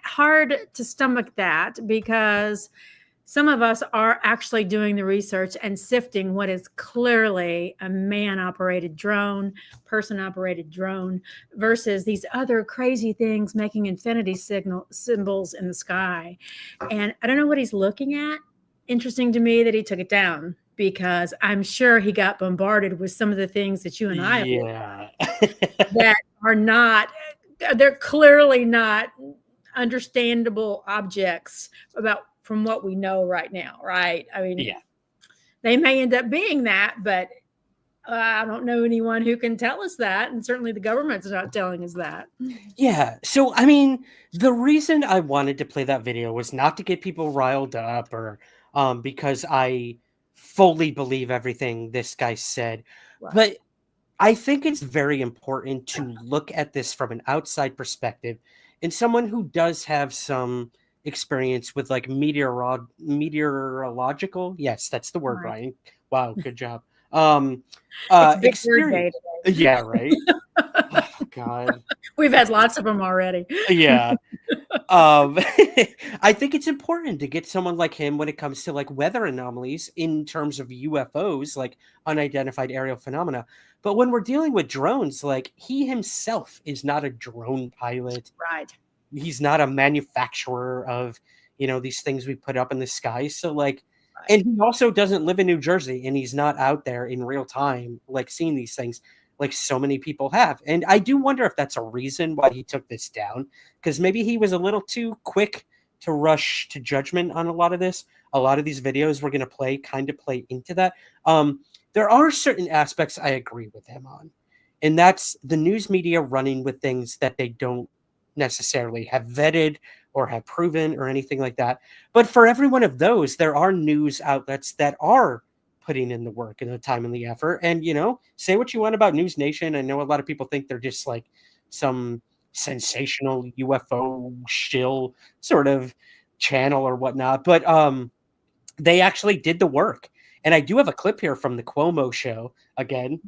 hard to stomach that, because some of us are actually doing the research and sifting what is clearly a man-operated drone, person-operated drone, versus these other crazy things making infinity symbols in the sky. And I don't know what he's looking at. Interesting to me that he took it down, because I'm sure he got bombarded with some of the things that you and I that are not, they're clearly not understandable objects from what we know right now, right? I mean, they may end up being that, but I don't know anyone who can tell us that, and certainly the government's not telling us that. Yeah. So, I mean, the reason I wanted to play that video was not to get people riled up or because I fully believe everything this guy said, but I think it's very important to look at this from an outside perspective, and someone who does have some experience with like meteorological. Yes, that's the word, Ryan. Wow, good job. It's big word day today. Yeah, right. Oh, God, we've had lots of them already. Yeah. I think it's important to get someone like him when it comes to like weather anomalies in terms of UFOs, like unidentified aerial phenomena. But when we're dealing with drones, like he himself is not a drone pilot. Right. He's not a manufacturer of, these things we put up in the sky. So like, and he also doesn't live in New Jersey, and he's not out there in real time, like seeing these things like so many people have. And I do wonder if that's a reason why he took this down, because maybe he was a little too quick to rush to judgment on a lot of this. A lot of these videos we're going to play into that. There are certain aspects I agree with him on, and that's the news media running with things that they don't necessarily have vetted or have proven or anything like that. But for every one of those, there are news outlets that are putting in the work and the time and the effort. And, say what you want about News Nation. I know a lot of people think they're just like some sensational UFO shill sort of channel or whatnot, but they actually did the work. And I do have a clip here from the Cuomo show. Again,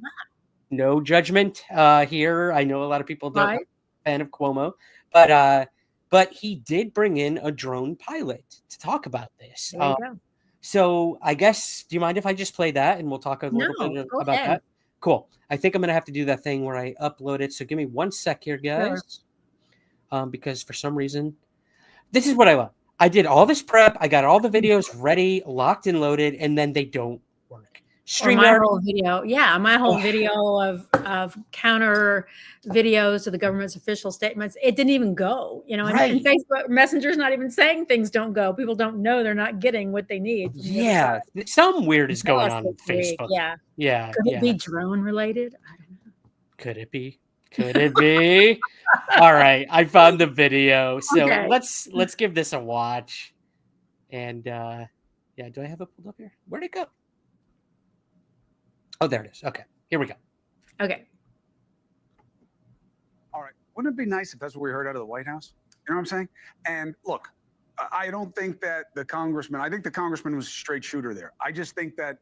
no judgment here. I know a lot of people don't have a fan of Cuomo, but he did bring in a drone pilot to talk about this. There you go. So I guess, do you mind if I just play that and we'll talk a little bit about that? Cool. I think I'm going to have to do that thing where I upload it. So give me 1 sec here, guys. Sure. Because for some reason, this is what I love. I did all this prep. I got all the videos ready, locked and loaded, and then they don't work. My whole video. Yeah, my whole video of counter videos to the government's official statements. It didn't even go, and Facebook Messenger's not even saying things don't go. People don't know they're not getting what they need. Yeah, something weird is going on with Facebook. Yeah. Could it be drone related? I don't know. Could it be? Could it be? All right, I found the video. So let's give this a watch. And do I have it pulled up here? Where'd it go? Oh, there it is. Okay, here we go. Okay. All right. Wouldn't it be nice if that's what we heard out of the White House? You know what I'm saying? And look, I don't think that I think the congressman was a straight shooter there. I just think that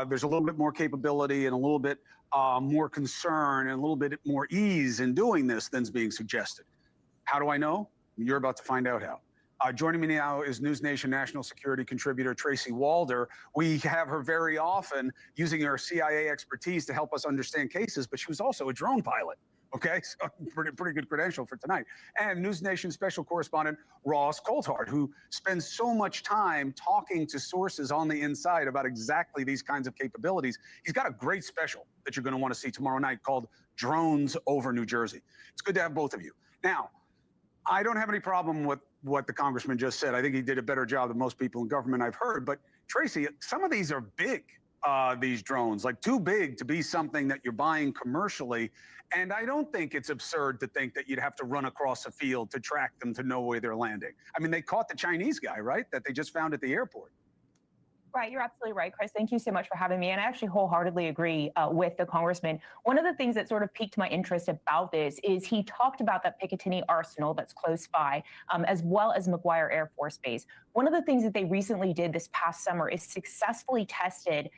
there's a little bit more capability and a little bit more concern and a little bit more ease in doing this than's being suggested. How do I know? You're about to find out how. Joining me now is News Nation national security contributor Tracy Walder. We have her very often using her CIA expertise to help us understand cases, but she was also a drone pilot. Okay, so pretty good credential for tonight. And News Nation special correspondent Ross Coulthard, who spends so much time talking to sources on the inside about exactly these kinds of capabilities. He's got a great special that you're going to want to see tomorrow night called Drones Over New Jersey. It's good to have both of you. Now, I don't have any problem with what the congressman just said. I think he did a better job than most people in government I've heard. But Tracy, some of these are big, these drones, like too big to be something that you're buying commercially. And I don't think it's absurd to think that you'd have to run across a field to track them to know where they're landing. I mean, they caught the Chinese guy, right? That they just found at the airport. Right, you're absolutely right, Chris. Thank you so much for having me. And I actually wholeheartedly agree with the congressman. One of the things that sort of piqued my interest about this is he talked about that Picatinny Arsenal that's close by, as well as McGuire Air Force Base. One of the things that they recently did this past summer is successfully tested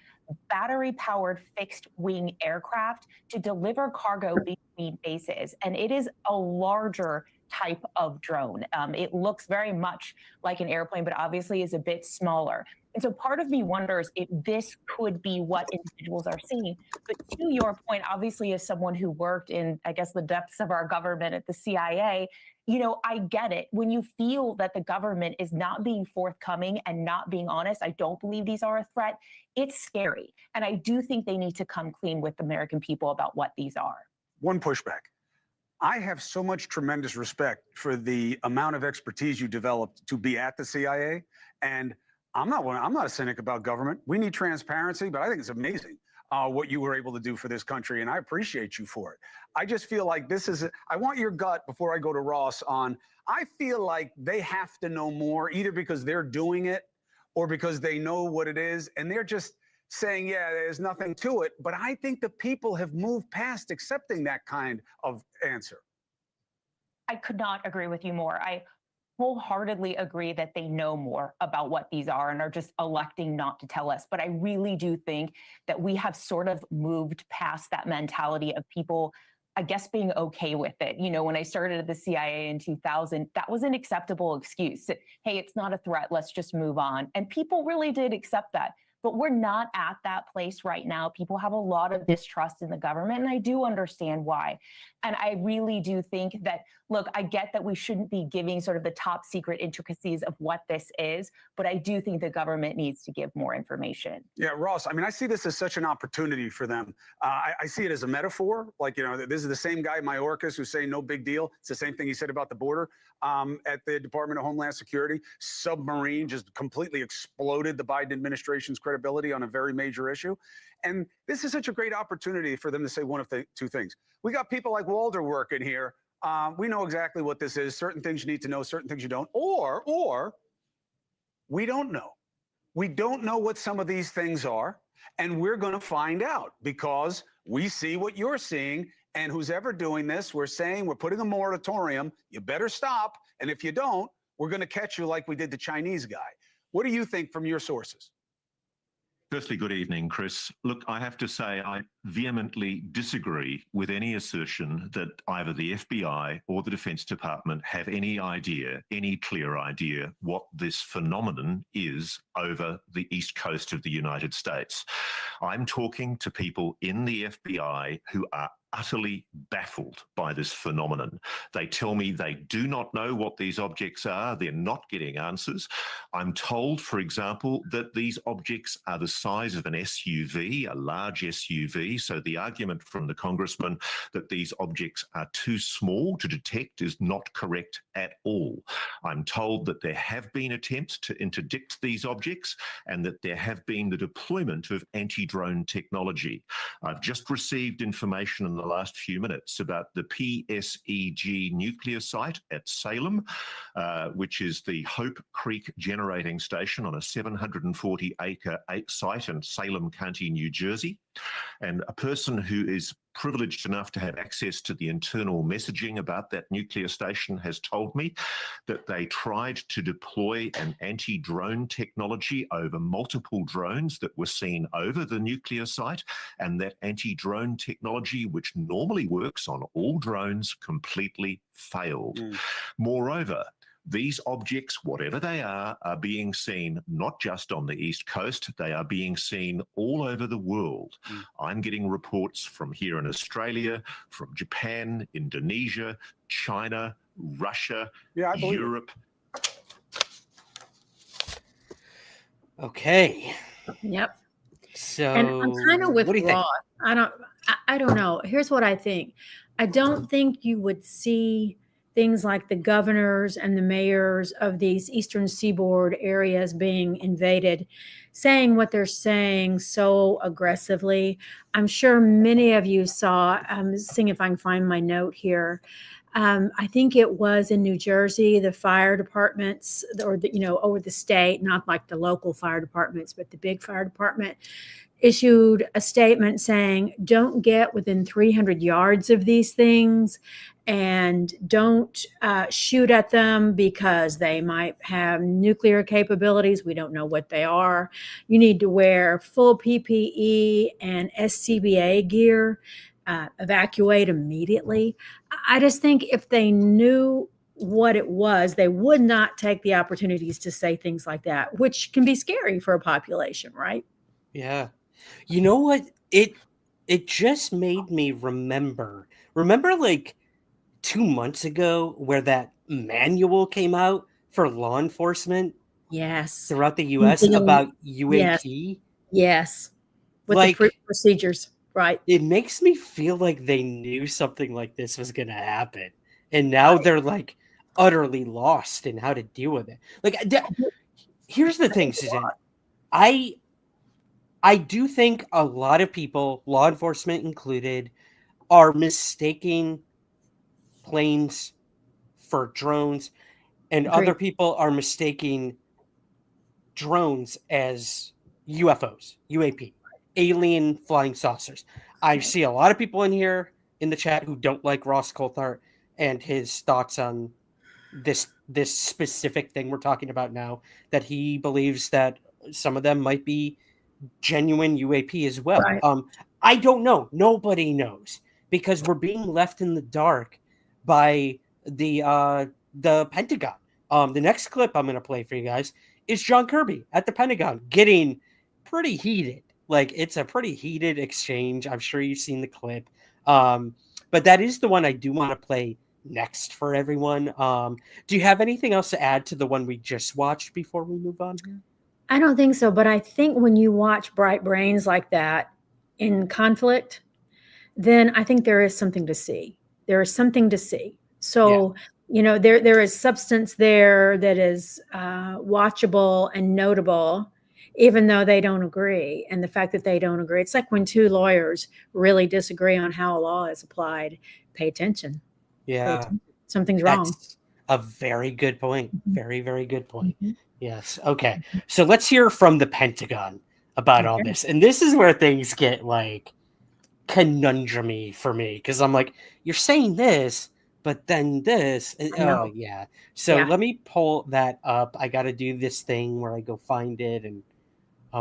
battery-powered fixed-wing aircraft to deliver cargo between bases. And it is a larger type of drone. It looks very much like an airplane, but obviously is a bit smaller. And so part of me wonders if this could be what individuals are seeing. But to your point, obviously, as someone who worked in, I guess, the depths of our government at the CIA, you know, I get it. When you feel that the government is not being forthcoming and not being honest, I don't believe these are a threat. It's scary. And I do think they need to come clean with the American people about what these are. One pushback. I have so much tremendous respect for the amount of expertise you developed to be at the CIA. And I'm not a cynic about government. We need transparency, but I think it's amazing what you were able to do for this country, and I appreciate you for it. I just feel like this is, I want your gut before I go to Ross on, I feel like they have to know more, either because they're doing it or because they know what it is, and they're just saying, yeah, there's nothing to it. But I think the people have moved past accepting that kind of answer. I could not agree with you more. I wholeheartedly agree that they know more about what these are and are just electing not to tell us. But I really do think that we have sort of moved past that mentality of people, I guess, being okay with it. You know, when I started at the CIA in 2000, that was an acceptable excuse. Hey, it's not a threat. Let's just move on. And people really did accept that. But we're not at that place right now. People have a lot of distrust in the government, and I do understand why. And I really do think that, look, I get that we shouldn't be giving sort of the top secret intricacies of what this is, but I do think the government needs to give more information. Yeah, Ross, I mean, I see this as such an opportunity for them. I see it as a metaphor. Like, you know, this is the same guy, Mayorkas, who's saying no big deal. It's the same thing he said about the border at the Department of Homeland Security. Submarine just completely exploded the Biden administration's credibility on a very major issue. And this is such a great opportunity for them to say one of two things. We got people like Walter working here. We know exactly what this is. Certain things you need to know, certain things you don't. Or we don't know. We don't know what some of these things are, and we're going to find out because we see what you're seeing, and who's ever doing this, we're saying we're putting a moratorium. You better stop, and if you don't, we're going to catch you like we did the Chinese guy. What do you think from your sources? Firstly, good evening, Chris. Look, I have to say I vehemently disagree with any assertion that either the FBI or the Defense Department have any idea, any clear idea, what this phenomenon is over the east coast of the United States. I'm talking to people in the FBI who are utterly baffled by this phenomenon. They tell me they do not know what these objects are. They're not getting answers. I'm told, for example, that these objects are the size of an SUV, a large SUV. So the argument from the congressman that these objects are too small to detect is not correct at all. I'm told that there have been attempts to interdict these objects and that there have been the deployment of anti-drone technology. I've just received information in the last few minutes about the PSEG nuclear site at Salem, which is the Hope Creek Generating Station on a 740-acre site in Salem County, New Jersey. And a person who is privileged enough to have access to the internal messaging about that nuclear station has told me that they tried to deploy an anti-drone technology over multiple drones that were seen over the nuclear site, and that anti-drone technology, which normally works on all drones, completely failed. Moreover, these objects, whatever they are being seen not just on the East Coast, they are being seen all over the world. I'm getting reports from here in Australia, from Japan, Indonesia, China, Russia, Europe. Okay. Yep. So, and I'm kind of with what do you think? Ross. I don't know. Here's what I think. I don't think you would see things like the governors and the mayors of these eastern seaboard areas being invaded, saying what they're saying so aggressively. I'm sure many of you saw, I'm seeing if I can find my note here. I think it was in New Jersey, the fire departments, or over the state, not like the local fire departments, but the big fire department, issued a statement saying, don't get within 300 yards of these things, and don't shoot at them because they might have nuclear capabilities. We don't know what they are. You need to wear full PPE and SCBA gear. Evacuate immediately. I just think if they knew what it was, they would not take the opportunities to say things like that, which can be scary for a population, right? Yeah. You know what? It just made me remember like 2 months ago where that manual came out for law enforcement. Yes. Throughout the US about Yes. UAP. Yes. With Like, the procedures. Right. It makes me feel like they knew something like this was going to happen. And now they're like utterly lost in how to deal with it. Like, here's the thing, Suzanne. I do think a lot of people, law enforcement included, are mistaking planes for drones, and Agreed. other people are mistaking drones as UFOs, UAP, alien flying saucers. I see a lot of people in here in the chat who don't like Ross Coulthart and his thoughts on this specific thing we're talking about now, that he believes that some of them might be genuine UAP as well. Right. I don't know. Nobody knows, because we're being left in the dark by the Pentagon. The next clip I'm going to play for you guys is John Kirby at the Pentagon getting pretty heated. Like, it's a pretty heated exchange. I'm sure you've seen the clip. But that is the one I do want to play next for everyone. Do you have anything else to add to the one we just watched before we move on here? I don't think so, but I think when you watch bright brains like that in conflict, then I think there is something to see. There is something to see. So, there is substance there that is watchable and notable, even though they don't agree. And the fact that they don't agree, it's like when two lawyers really disagree on how a law is applied. Pay attention. Yeah. Pay attention. Something's wrong. That's a very good point. Very, very good point. Mhm. Yes. Okay. So let's hear from the Pentagon about all this. And this is where things get like conundrumy for me, because I'm like, you're saying this, but then this. Oh, yeah. So let me pull that up. I got to do this thing where I go find it and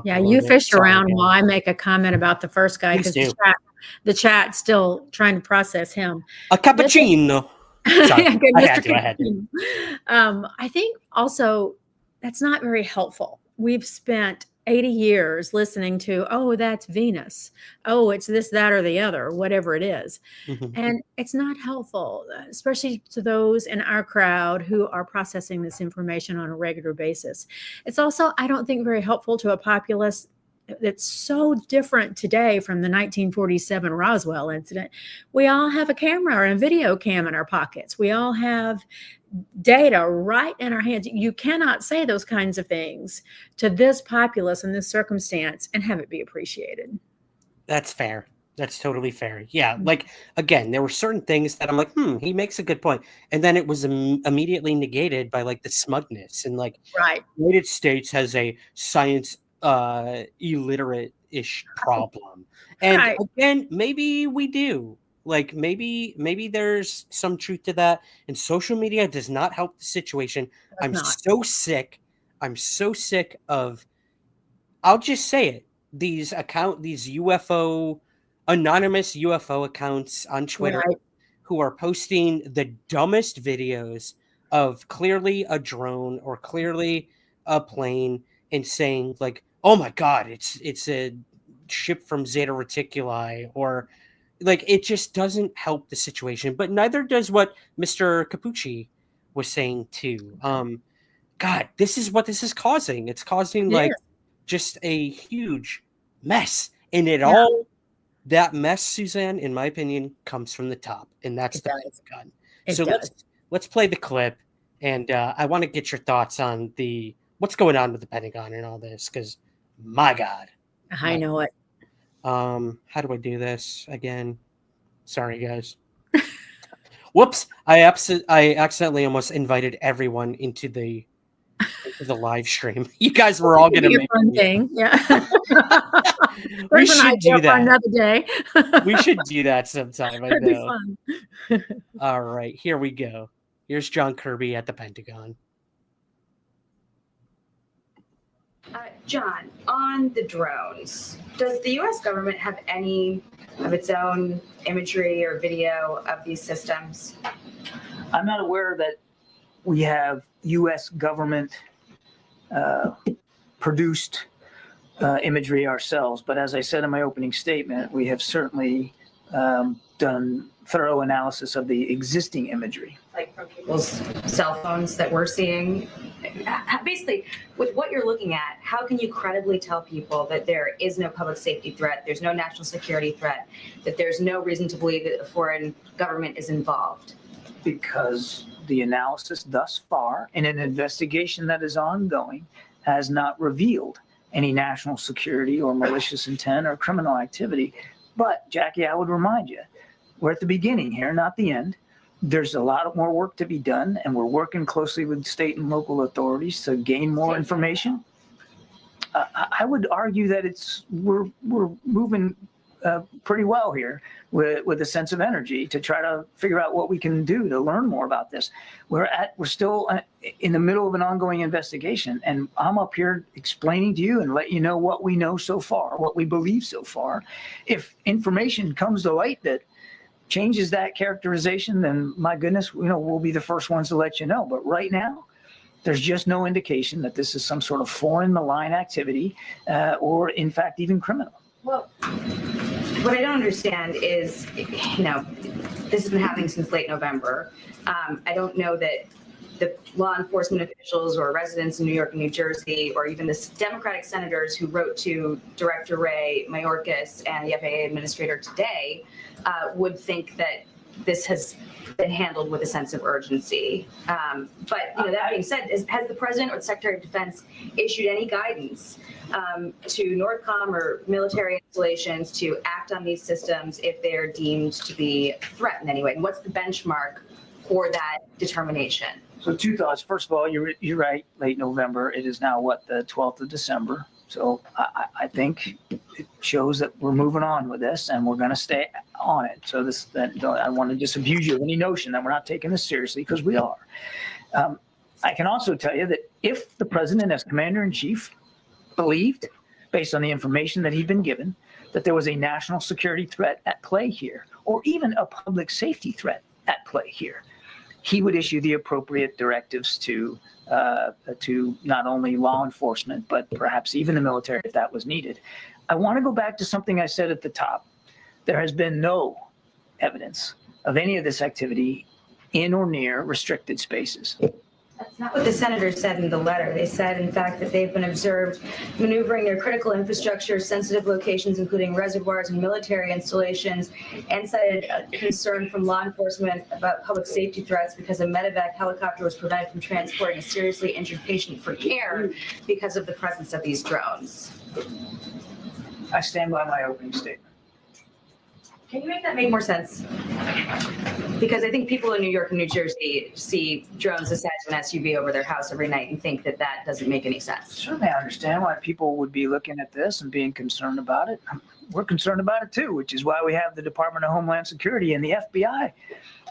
Yeah, you fish around again. while I make a comment about the first guy, because the chat's still trying to process him. A cappuccino. Sorry, Okay, I Mr. had to. I think also that's not very helpful. We've spent 80 years listening to, oh, that's Venus. Oh, it's this, that, or the other, whatever it is. And it's not helpful, especially to those in our crowd who are processing this information on a regular basis. It's also, I don't think, very helpful to a populace that's so different today from the 1947 Roswell incident. We all have a camera or a video cam in our pockets. We all have data right in our hands. You cannot say those kinds of things to this populace in this circumstance and have it be appreciated. That's fair. That's totally fair. Yeah. Like, again, there were certain things that I'm like, he makes a good point. And then it was immediately negated by like the smugness and like, right. The United States has a science illiterate-ish problem. And again, maybe we do. Like, maybe there's some truth to that. And social media does not help the situation. I'm so sick of, I'll just say it, these UFO, anonymous UFO accounts on Twitter who are posting the dumbest videos of clearly a drone or clearly a plane and saying like, oh my God, it's a ship from Zeta Reticuli, or like, it just doesn't help the situation. But neither does what Mr. Capucci was saying too. God, this is what this is causing. It's causing like just a huge mess. And all that mess, Suzanne, in my opinion, comes from the top, and that's the Pentagon. So let's play the clip, and I want to get your thoughts on what's going on with the Pentagon and all this, because my God. I know it. How do I do this again? Sorry, guys. Whoops! I accidentally almost invited everyone into the live stream. You guys were all gonna be a make fun thing. Yeah. We There's an should idea do for that. another day. We should do that sometime. I That'd be know. fun. All right, here we go. Here's John Kirby at the Pentagon. John, on the drones, does the U.S. government have any of its own imagery or video of these systems? I'm not aware that we have U.S. government produced imagery ourselves, but as I said in my opening statement, we have certainly done thorough analysis of the existing imagery. Like from people's cell phones that we're seeing? Basically, with what you're looking at, how can you credibly tell people that there is no public safety threat, there's no national security threat, that there's no reason to believe that a foreign government is involved? Because the analysis thus far in an investigation that is ongoing has not revealed any national security or malicious intent or criminal activity. But Jackie, I would remind you, we're at the beginning here, not the end. There's a lot more work to be done, and we're working closely with state and local authorities to gain more information. I would argue that we're moving pretty well here with a sense of energy to try to figure out what we can do to learn more about this. We're still in the middle of an ongoing investigation, and I'm up here explaining to you and let you know what we know so far, what we believe so far. If information comes to light that changes that characterization, then my goodness, we'll be the first ones to let you know. But right now, there's just no indication that this is some sort of foreign malign activity or in fact even criminal. Well, what I don't understand is, this has been happening since late November. I don't know that the law enforcement officials or residents in New York and New Jersey, or even the Democratic senators who wrote to Director Ray Mayorkas and the FAA administrator today would think that this has been handled with a sense of urgency. But that being said, has the President or the Secretary of Defense issued any guidance to NORTHCOM or military installations to act on these systems if they are deemed to be a threat in any way? And what's the benchmark for that determination? So two thoughts. First of all, you're right. Late November. It is now the 12th of December. So I think it shows that we're moving on with this, and we're going to stay on it. So I want to disabuse you of any notion that we're not taking this seriously, because we are. I can also tell you that if the president, as commander-in-chief, believed, based on the information that he'd been given, that there was a national security threat at play here, or even a public safety threat at play here, he would issue the appropriate directives to not only law enforcement, but perhaps even the military if that was needed. I want to go back to something I said at the top. There has been no evidence of any of this activity in or near restricted spaces. That's not what the senators said in the letter. They said, in fact, that they've been observed maneuvering their critical infrastructure, sensitive locations, including reservoirs and military installations, and cited a concern from law enforcement about public safety threats because a medevac helicopter was prevented from transporting a seriously injured patient for care because of the presence of these drones. I stand by my opening statement. Can you make that make more sense? Because I think people in New York and New Jersey see drones the size of an SUV over their house every night and think that that doesn't make any sense. Certainly, I understand why people would be looking at this and being concerned about it. We're concerned about it too, which is why we have the Department of Homeland Security and the FBI,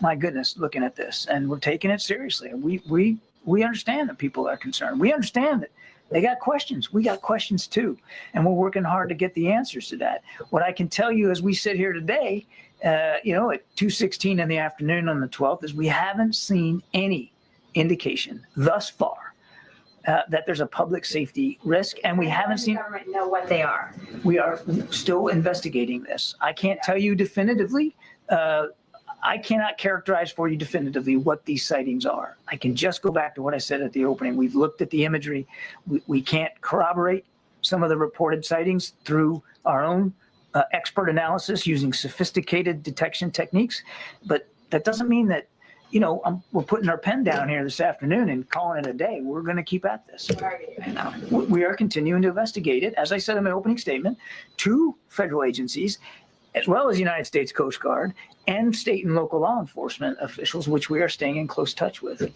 my goodness, looking at this, and we're taking it seriously. We understand that people are concerned. We understand that they got questions. We got questions too. And we're working hard to get the answers to that. What I can tell you as we sit here today, at 2:16 in the afternoon on the 12th, is we haven't seen any indication thus far that there's a public safety risk. And we haven't seen the government know what they are. We are still investigating this. I can't tell you definitively. I cannot characterize for you definitively what these sightings are. I can just go back to what I said at the opening. We've looked at the imagery. We can't corroborate some of the reported sightings through our own expert analysis using sophisticated detection techniques. But that doesn't mean that you know, we're putting our pen down here this afternoon and calling it a day. We're going to keep at this. We are continuing to investigate it. As I said in my opening statement, 2 federal agencies, as well as the United States Coast Guard and state and local law enforcement officials, which we are staying in close touch with.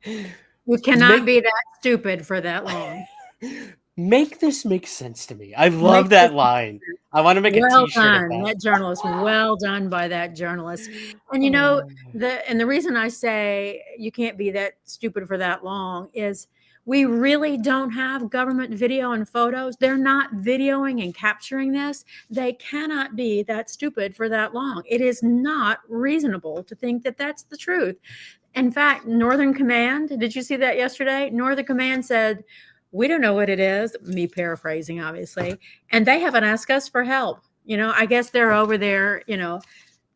You cannot be that stupid for that long. Make this make sense to me. I love that line. I want to make a Well t-shirt done, of that journalist. Well done by that journalist. And you know, the reason I say you can't be that stupid for that long is we really don't have government video and photos. They're not videoing and capturing this. They cannot be that stupid for that long. It is not reasonable to think that that's the truth. In fact, Northern Command, did you see that yesterday? Northern Command said, we don't know what it is, me paraphrasing, obviously, and they haven't asked us for help. You know, I guess they're over there, you know,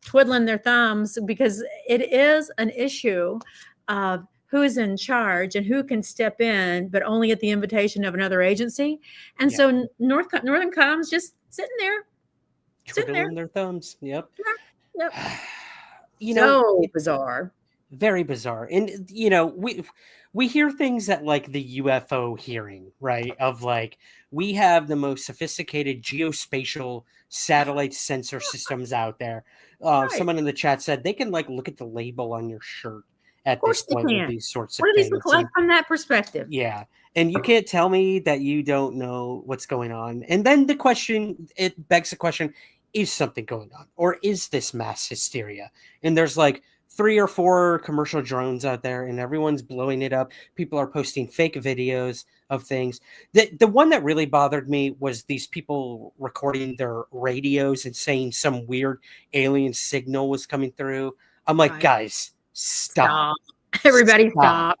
twiddling their thumbs because it is an issue of who's in charge and who can step in, but only at the invitation of another agency. And so Northern Com's just sitting there. Twiddling their thumbs. Yep. Yep. You know, so bizarre. Very bizarre. And you know, we hear things at like the UFO hearing, right? Of like, we have the most sophisticated geospatial satellite sensor systems out there. Someone in the chat said they can like look at the label on your shirt at this point with these sorts of What do things. these look like from that perspective? Yeah. And you can't tell me that you don't know what's going on. And then the question, it begs the question, is something going on? Or is this mass hysteria? And there's like 3 or 4 commercial drones out there and everyone's blowing it up. People are posting fake videos of things. The one that really bothered me was these people recording their radios and saying some weird alien signal was coming through. I'm like, guys, stop. Everybody stop.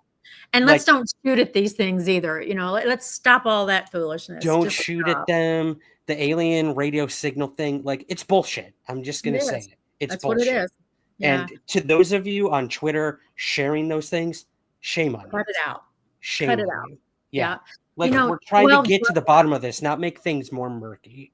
And Like, let's don't shoot at these things either. You know, let's stop all that foolishness. don't Just shoot stop. at them. The alien radio signal thing, like, it's bullshit. I'm just going to say it. It's That's bullshit. what it is. Yeah. And to those of you on Twitter sharing those things, shame on you. Cut it out. Shame Cut it on out. you. Yeah. Yeah. Like, You know, we're trying well, to get to the bottom of this, not make things more murky.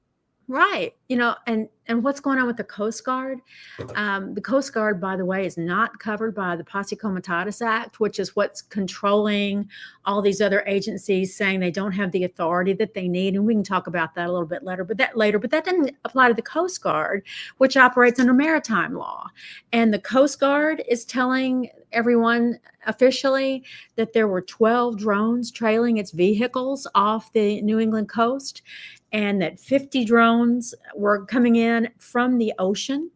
Right. You know, and what's going on with the Coast Guard? The Coast Guard, by the way, is not covered by the Posse Comitatus Act, which is what's controlling all these other agencies, saying they don't have the authority that they need. And we can talk about that a little bit later. But that doesn't apply to the Coast Guard, which operates under maritime law. And the Coast Guard is telling everyone officially that there were 12 drones trailing its vehicles off the New England coast, and that 50 drones were coming in from the ocean.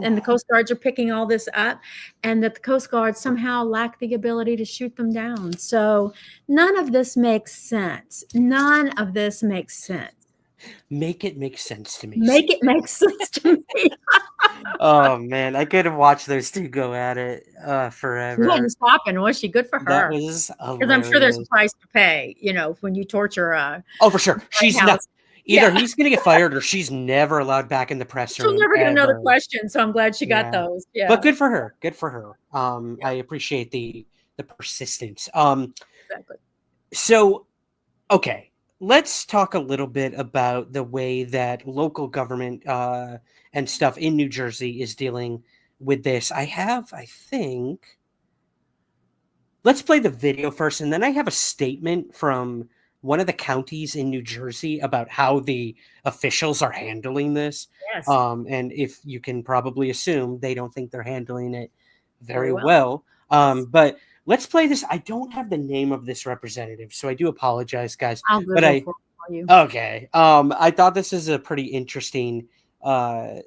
And the Coast Guards are picking all this up, and that the Coast Guard somehow lack the ability to shoot them down. So none of this makes sense. None of this makes sense. Make it make sense to me. Make it make sense to me. Oh, man. I could have watched those two go at it forever. She wasn't stopping, was she? Good for her. That was Because I'm sure there's a hilarious. price to pay, you know, when you torture Oh, for sure. She's House. not. Either Yeah. he's going to get fired or she's never allowed back in the press room. She'll never get another ever. question, so I'm glad she got Yeah. those. Yeah. But good for her. Good for her. I appreciate the persistence. Exactly. So, okay, let's talk a little bit about the way that local government and stuff in New Jersey is dealing with this. I think, let's play the video first, and then I have a statement from one of the counties in New Jersey about how the officials are handling this. Yes. And if you can probably assume they don't think they're handling it very Very well. But let's play this. I don't have the name of this representative, so I do apologize, guys. I'll But Google for you. okay. I thought this is a pretty interesting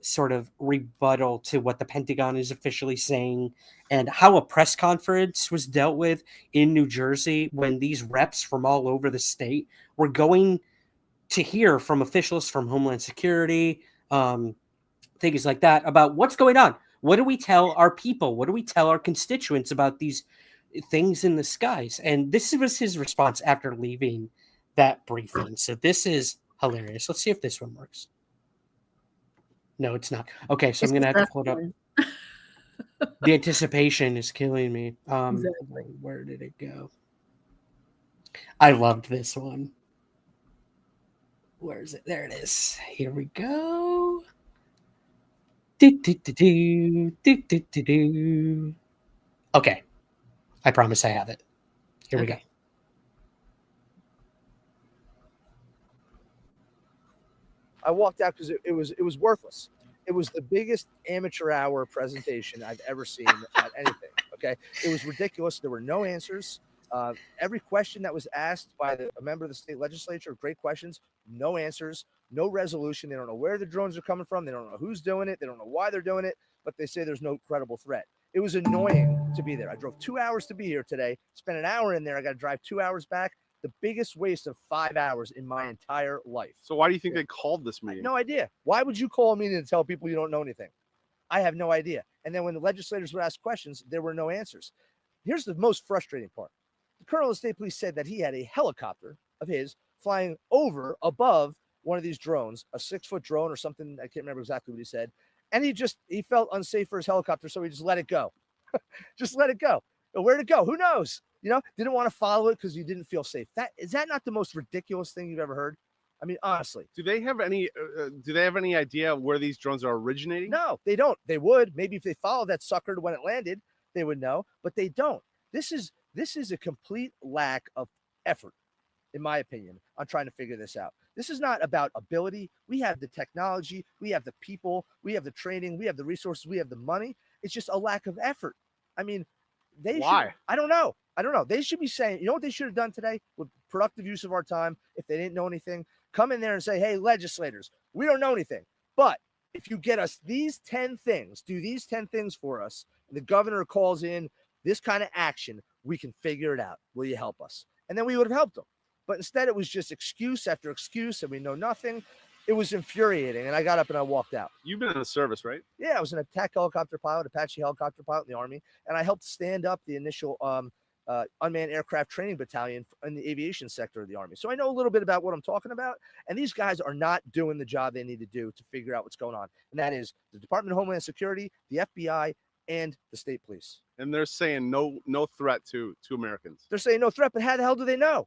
sort of rebuttal to what the Pentagon is officially saying and how a press conference was dealt with in New Jersey when these reps from all over the state were going to hear from officials from Homeland Security, things like that, about what's going on. What do we tell our people? What do we tell our constituents about these things in the skies? And this was his response after leaving that briefing. So this is hilarious. Let's see if this one works. No, it's not. Okay, so I'm going to have to pull it up. The anticipation is killing me. Exactly. Where did it go? I loved this one. Where is it? There it is. Here we go. Okay. I promise I have it. Here we go. I walked out because it was worthless. It was the biggest amateur hour presentation I've ever seen at anything. Okay, it was ridiculous. There were no answers. Every question that was asked by a member of the state legislature, great questions, no answers, no resolution. They don't know where the drones are coming from. They don't know who's doing it. They don't know why they're doing it, but they say there's no credible threat. It was annoying to be there. I drove 2 hours to be here today, spent an hour in there. I got to drive 2 hours back. The biggest waste of 5 hours in my entire life. So why do you think they called this meeting? No idea. Why would you call a meeting to tell people you don't know anything? I have no idea. And then when the legislators would ask questions, there were no answers. Here's the most frustrating part. The colonel of the state police said that he had a helicopter of his flying over above one of these drones, a 6-foot drone or something. I can't remember exactly what he said. And he felt unsafe for his helicopter, so he just let it go. Just let it go. Where'd it go? Who knows? Didn't want to follow it because you didn't feel safe. Is that not the most ridiculous thing you've ever heard? I mean, honestly. Do they have any idea where these drones are originating? No, they don't. They would. Maybe if they followed that sucker to when it landed, they would know, but they don't. This is a complete lack of effort, in my opinion, on trying to figure this out. This is not about ability. We have the technology, we have the people, we have the training, we have the resources, we have the money. It's just a lack of effort. I mean, why? I don't know. They should be saying, you know what they should have done today with productive use of our time? If they didn't know anything, come in there and say, hey, legislators, we don't know anything. But if you get us these 10 things, do these 10 things for us, and the governor calls in this kind of action, we can figure it out. Will you help us? And then we would have helped them. But instead, it was just excuse after excuse, and we know nothing. It was infuriating, and I got up and I walked out. You've been in the service, right? Yeah, I was an attack helicopter pilot, Apache helicopter pilot in the Army, and I helped stand up the initial unmanned aircraft training battalion in the aviation sector of the Army. So I know a little bit about what I'm talking about, and these guys are not doing the job they need to do to figure out what's going on, and that is the Department of Homeland Security, the FBI, and the state police. And they're saying no threat to Americans. They're saying no threat, but how the hell do they know?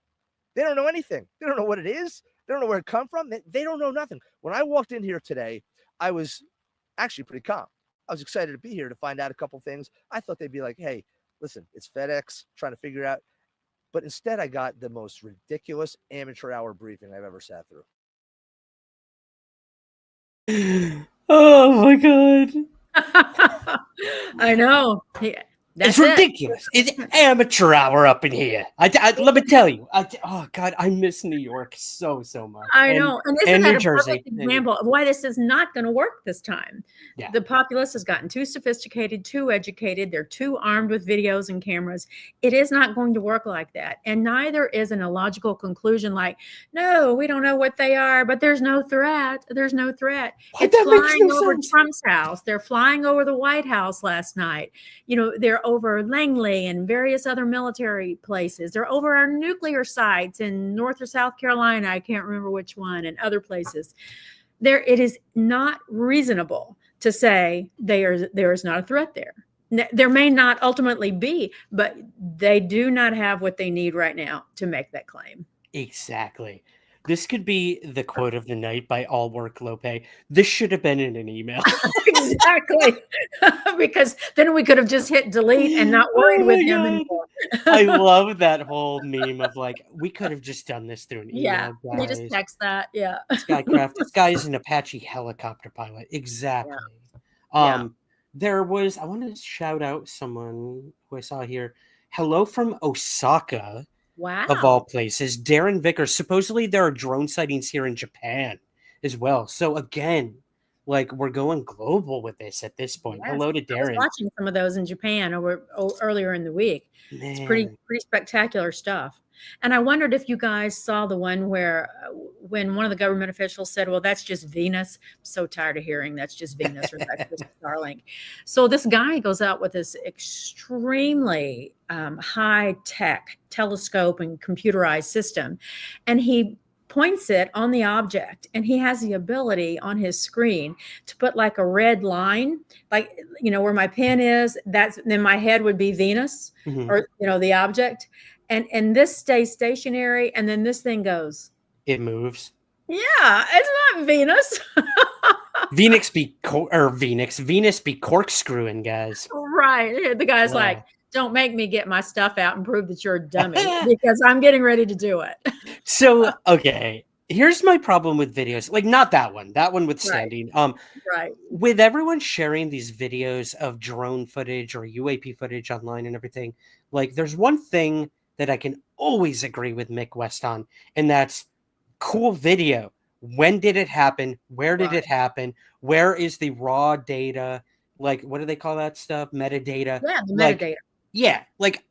They don't know anything. They don't know what it is. They don't know where it come from. They don't know nothing. When I walked in here today, I was actually pretty calm. I was excited to be here to find out a couple things. I thought they'd be like, hey, listen, it's FedEx trying to figure out. But instead, I got the most ridiculous amateur hour briefing I've ever sat through. Oh, my God. I know. It's ridiculous. It's amateur hour up in here. Let me tell you. Oh God, I miss New York so much. I know, and isn't that New a Jersey. perfect example of why this is not going to work this time? Yeah. The populace has gotten too sophisticated, too educated. They're too armed with videos and cameras. It is not going to work like that, and neither is an illogical conclusion like, no, we don't know what they are, but there's no threat. There's no threat. It's flying over Trump's house. They're flying over the White House last night. They're over Langley and various other military places. They're over our nuclear sites in North or South Carolina. I can't remember which one, and other places. It is not reasonable to say there is not a threat there. There may not ultimately be, but they do not have what they need right now to make that claim. Exactly. This could be the quote of the night by All Work Low Pay. This should have been in an email. Exactly. Because then we could have just hit delete and not worried with him anymore. I love that whole meme of like, we could have just done this through an email. Yeah, guys. you just text that. Yeah. Skycraft. This guy is an Apache helicopter pilot. Exactly. Yeah. There was, I wanted to shout out someone who I saw here. Hello from Osaka. Wow. Of all places, Darren Vickers. Supposedly there are drone sightings here in Japan as well. So again, like we're going global with this at this point. Yes. Hello to I Darren. was watching some of those in Japan earlier in the week. Man. It's pretty spectacular stuff. And I wondered if you guys saw the one where when one of the government officials said, well, that's just Venus. I'm so tired of hearing that's just Venus or that's just Starlink. So this guy goes out with this extremely high-tech telescope and computerized system, and he points it on the object, and he has the ability on his screen to put like a red line, like, where my pen is, then my head would be Venus, or, the object. And this stays stationary, and then this thing goes. It moves. Yeah, it's not Venus. Venus be corkscrewing, guys. Right. The guy's Yeah. like, don't make me get my stuff out and prove that you're a dummy because I'm getting ready to do it. So, okay, here's my problem with videos. Like, not that one. That one withstanding. Right. With everyone sharing these videos of drone footage or UAP footage online and everything, like, there's one thing that I can always agree with Mick West on, and that's cool video. When did it happen? Where did it happen? Where is the raw data? Like, what do they call that stuff? Metadata. Yeah, the Like, metadata. yeah, like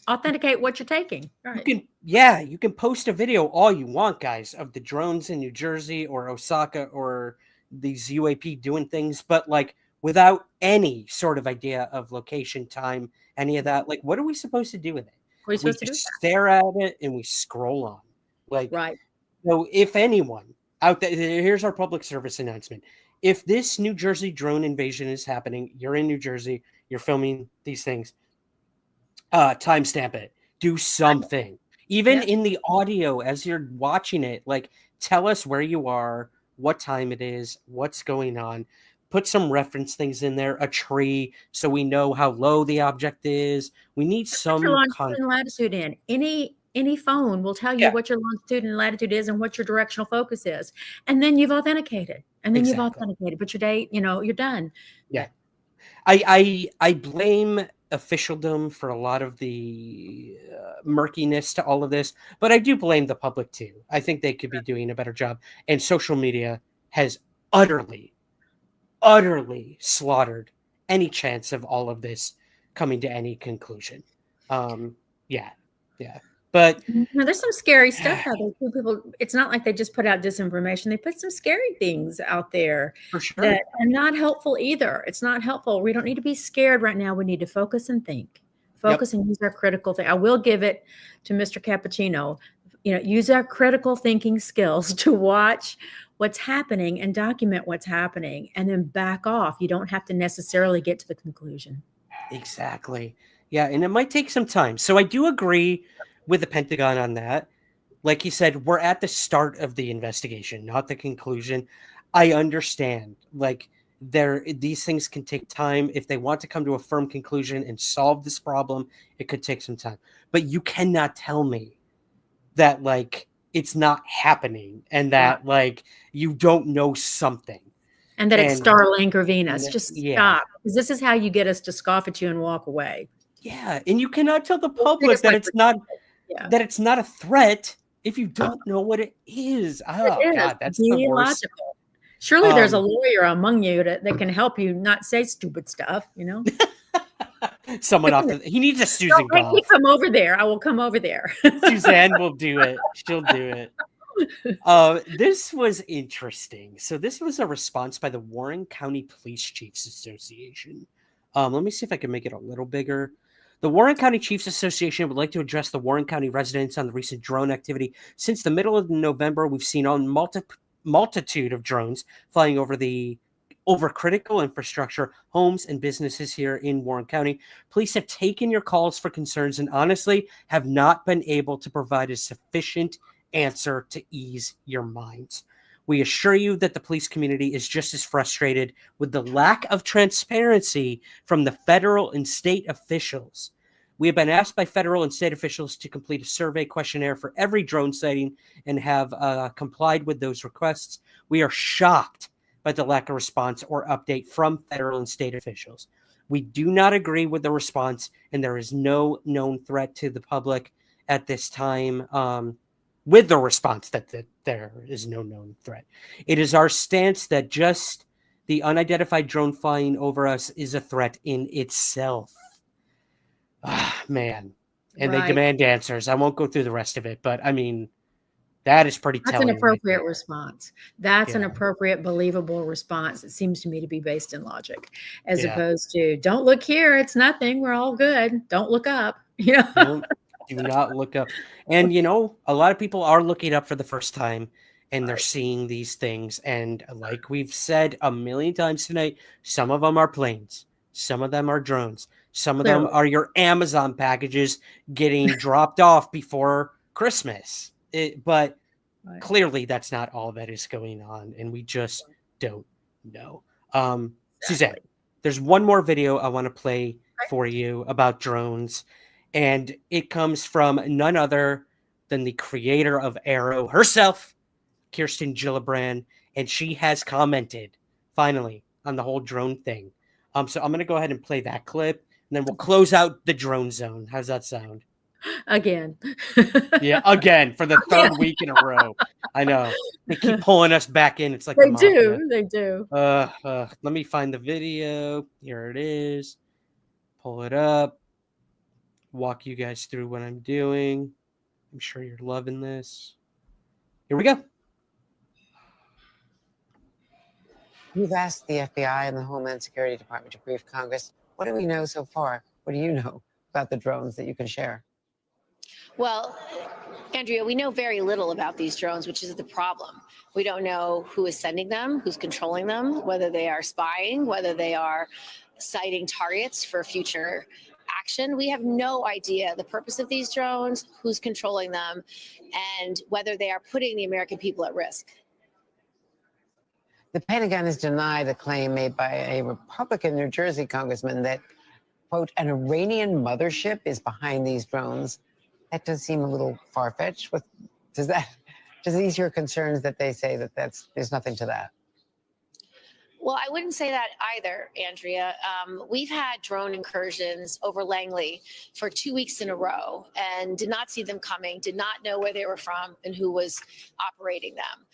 Authenticate what you're taking. Right. you can post a video all you want, guys, of the drones in New Jersey or Osaka or these UAP doing things, but like without any sort of idea of location, time, any of that. Like, what are we supposed to do with it? What are you supposed to do? Stare at it and we scroll on. Like, right. So if anyone out there, here's our public service announcement. If this New Jersey drone invasion is happening, you're in New Jersey, you're filming these things, timestamp it. Do something. Even in the audio as you're watching it, like, tell us where you are, what time it is, what's going on. Put some reference things in there, a tree, so we know how low the object is. We need some your longitude and latitude in. Any phone will tell you what your longitude and latitude is and what your directional focus is. And then you've authenticated. And then you've authenticated. Put your date, you're done. Yeah. I blame officialdom for a lot of the murkiness to all of this, but I do blame the public too. I think they could be doing a better job. And social media has utterly slaughtered any chance of all of this coming to any conclusion. Yeah. But there's some scary stuff out there. People, it's not like they just put out disinformation. They put some scary things out there for sure that are not helpful either. It's not helpful. We don't need to be scared right now. We need to focus and think. Focus and use our critical thing. I will give it to Mr. Cappuccino. Use our critical thinking skills to watch what's happening and document what's happening, and then back off. You don't have to necessarily get to the conclusion. Exactly. Yeah, and it might take some time. So I do agree with the Pentagon on that. Like you said, we're at the start of the investigation, not the conclusion. I understand. Like, these things can take time. If they want to come to a firm conclusion and solve this problem, it could take some time. But you cannot tell me that, like, it's not happening and that, like, you don't know something. And that it's Starlink or Venus. Just stop. Because this is how you get us to scoff at you and walk away. Yeah, and you cannot tell the public that it's not that it's not a threat if you don't know what it is. Oh God, that's the worst. Surely there's a lawyer among you that can help you not say stupid stuff. Someone he needs a Susan. Don't make me come over there. I will come over there. Suzanne will do it. She'll do it. This was interesting. So this was a response by the Warren County Police Chiefs Association. Let me see if I can make it a little bigger. The Warren County Chiefs Association would like to address the Warren County residents on the recent drone activity. Since the middle of November, we've seen a multitude of drones flying over critical infrastructure, homes, and businesses here in Warren County. Police have taken your calls for concerns and honestly have not been able to provide a sufficient answer to ease your minds. We assure you that the police community is just as frustrated with the lack of transparency from the federal and state officials. We have been asked by federal and state officials to complete a survey questionnaire for every drone sighting and have complied with those requests. We are shocked by the lack of response or update from federal and state officials. We do not agree with the response, and there is no known threat to the public at this time. With the response that there is no known threat. It is our stance that just the unidentified drone flying over us is a threat in itself. Man. And they demand answers. I won't go through the rest of it, but I mean, that is pretty telling. That's an appropriate response. That's an appropriate, believable response. It seems to me to be based in logic, as opposed to, don't look here, it's nothing, we're all good. Don't look up. Do not look up. And, a lot of people are looking up for the first time and they're seeing these things. And like we've said a million times tonight, some of them are planes. Some of them are drones. Some of them are your Amazon packages getting dropped off before Christmas. But clearly that's not all that is going on. And we just don't know. Suzanne, there's one more video I want to play for you about drones, and it comes from none other than the creator of Arrow herself, Kirsten Gillibrand, and she has commented finally on the whole drone thing. So I'm going to go ahead and play that clip, and then we'll close out the drone zone. How's that sound? Again. Yeah, again for the third week in a row. I know they keep pulling us back in. It's like They the mafia. do. They do. Let me find the video. Here it is. Pull it up. Walk you guys through what I'm doing. I'm sure you're loving this. Here we go. You've asked the FBI and the Homeland Security Department to brief Congress. What do we know so far? What do you know about the drones that you can share? Well, Andrea, we know very little about these drones, which is the problem. We don't know who is sending them, who's controlling them, whether they are spying, whether they are sighting targets for future action. We have no idea the purpose of these drones, who's controlling them, and whether they are putting the American people at risk. The Pentagon has denied a claim made by a Republican New Jersey congressman that, quote, an Iranian mothership is behind these drones. That does seem a little far-fetched. Does these your concerns that they say that there's nothing to that? Well, I wouldn't say that either, Andrea. We've had drone incursions over Langley for 2 weeks in a row and did not see them coming, did not know where they were from and who was operating them.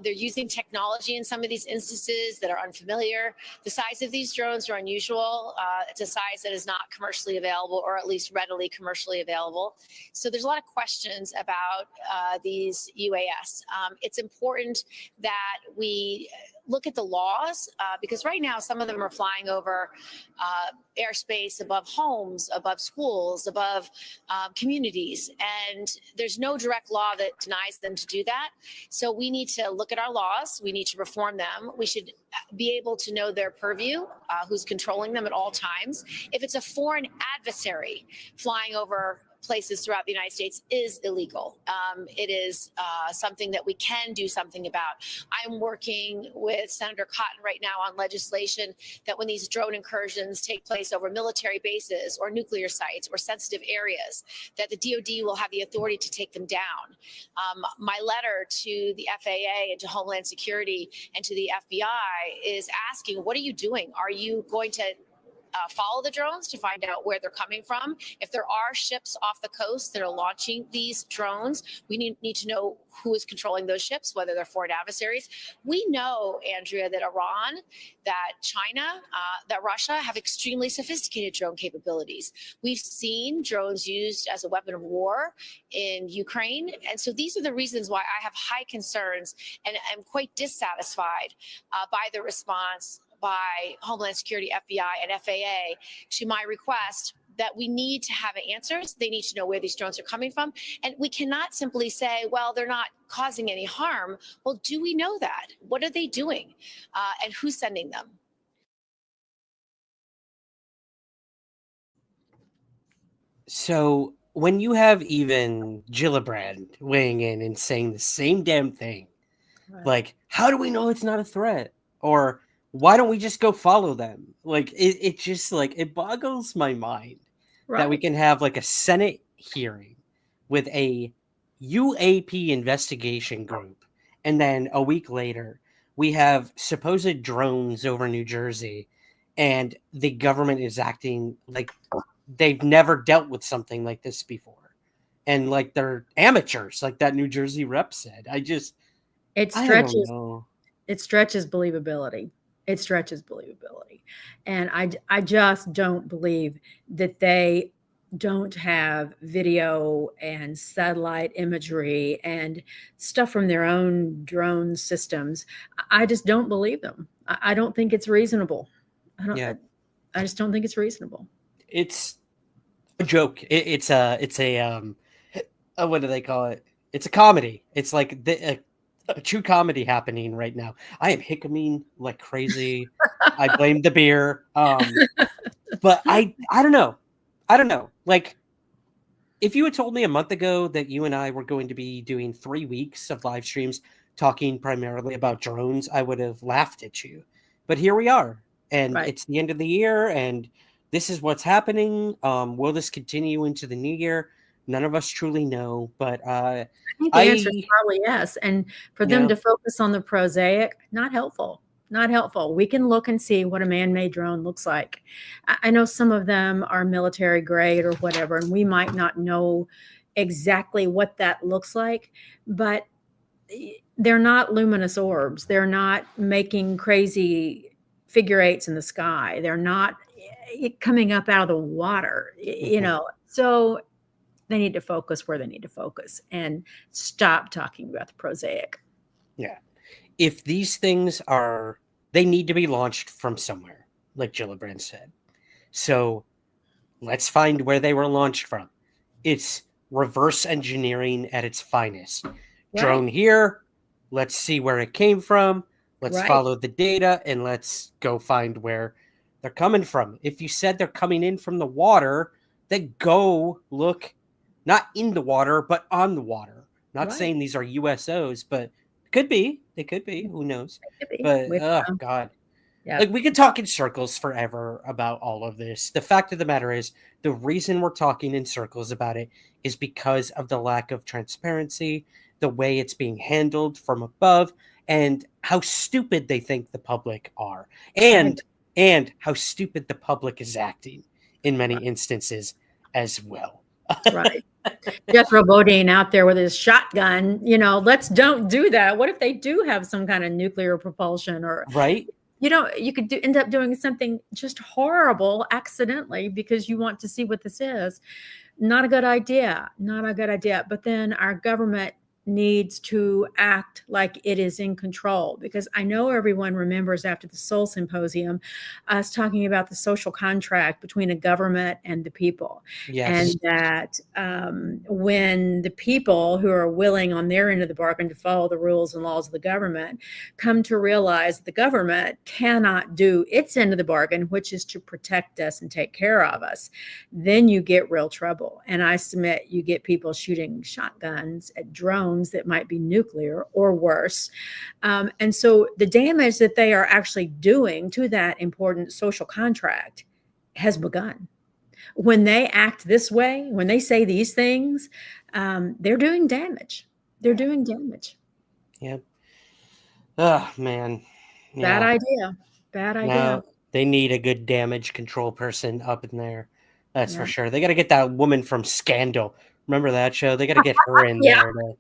They're using technology in some of these instances that are unfamiliar. The size of these drones are unusual. It's a size that is not commercially available, or at least readily commercially available. So there's a lot of questions about these UAS. It's important that we look at the laws, because right now some of them are flying over airspace above homes, above schools, above communities, and there's no direct law that denies them to do that. So we need to look at our laws. We need to reform them. We should be able to know their purview, who's controlling them at all times. If it's a foreign adversary flying over places throughout the United States, is illegal. It is something that we can do something about. I'm working with Senator Cotton right now on legislation that when these drone incursions take place over military bases or nuclear sites or sensitive areas, that the DoD will have the authority to take them down. My letter to the FAA and to Homeland Security and to the FBI is asking, what are you doing? Are you going to follow the drones to find out where they're coming from? If there are ships off the coast that are launching these drones, we need to know who is controlling those ships, whether they're foreign adversaries. We know, Andrea, that Iran, that China, that Russia have extremely sophisticated drone capabilities. We've seen drones used as a weapon of war in Ukraine. And so these are the reasons why I have high concerns and am quite dissatisfied by the response by Homeland Security, FBI, and FAA to my request that we need to have answers. They need to know where these drones are coming from. And we cannot simply say, well, they're not causing any harm. Well, do we know that? What are they doing? And who's sending them? So when you have even Gillibrand weighing in and saying the same damn thing, like, how do we know it's not a threat? Or why don't we just go follow them? Like, it just, like, it boggles my mind that we can have, like, a Senate hearing with a UAP investigation group, and then a week later, we have supposed drones over New Jersey, and the government is acting like they've never dealt with something like this before. And, like, they're amateurs, like that New Jersey rep said. I stretches. don't know. It stretches believability. It stretches believability. And I just don't believe that they don't have video and satellite imagery and stuff from their own drone systems. I just don't believe them. I don't think it's reasonable. I just don't think it's reasonable. It's a joke. It's a what do they call it? It's a comedy. It's like a true comedy happening right now. I am hiccuping like crazy. I blame the beer. But I don't know. Like, if you had told me a month ago that you and I were going to be doing 3 weeks of live streams talking primarily about drones, I would have laughed at you. But here we are, and it's the end of the year, and this is what's happening. Will this continue into the new year? None of us truly know, but I think the answer is probably yes. And for them to focus on the prosaic, not helpful. Not helpful. We can look and see what a man-made drone looks like. I know some of them are military grade or whatever, and we might not know exactly what that looks like, but they're not luminous orbs. They're not making crazy figure eights in the sky. They're not coming up out of the water, you know. So they need to focus where they need to focus and stop talking about the prosaic. Yeah. If these things are, they need to be launched from somewhere, like Gillibrand said. So let's find where they were launched from. It's reverse engineering at its finest. Drone here. Let's see where it came from. Let's follow the data and let's go find where they're coming from. If you said they're coming in from the water, then go look not in the water, but on the water. Not saying these are USOs, but could be. They could be. Who knows? But oh God. Like we could talk in circles forever about all of this. The fact of the matter is, the reason we're talking in circles about it is because of the lack of transparency, the way it's being handled from above, and how stupid they think the public are, and how stupid the public is acting in many instances as well. Jethro Bodine out there with his shotgun, you know, don't do that. What if they do have some kind of nuclear propulsion or you know, you could end up doing something just horrible accidentally because you want to see what this is. Not a good idea. Not a good idea. But then our government needs to act like it is in control, because I know everyone remembers after the Seoul Symposium us talking about the social contract between a government and the people. And that when the people who are willing on their end of the bargain to follow the rules and laws of the government come to realize the government cannot do its end of the bargain, which is to protect us and take care of us, then you get real trouble. And I submit you get people shooting shotguns at drones that might be nuclear or worse. And so the damage that they are actually doing to that important social contract has begun. When they act this way, when they say these things, they're doing damage. They're doing damage. Yeah. Oh, man. Bad idea. Bad idea. No, they need a good damage control person up in there. That's for sure. They got to get that woman from Scandal. Remember that show? They got to get her in there to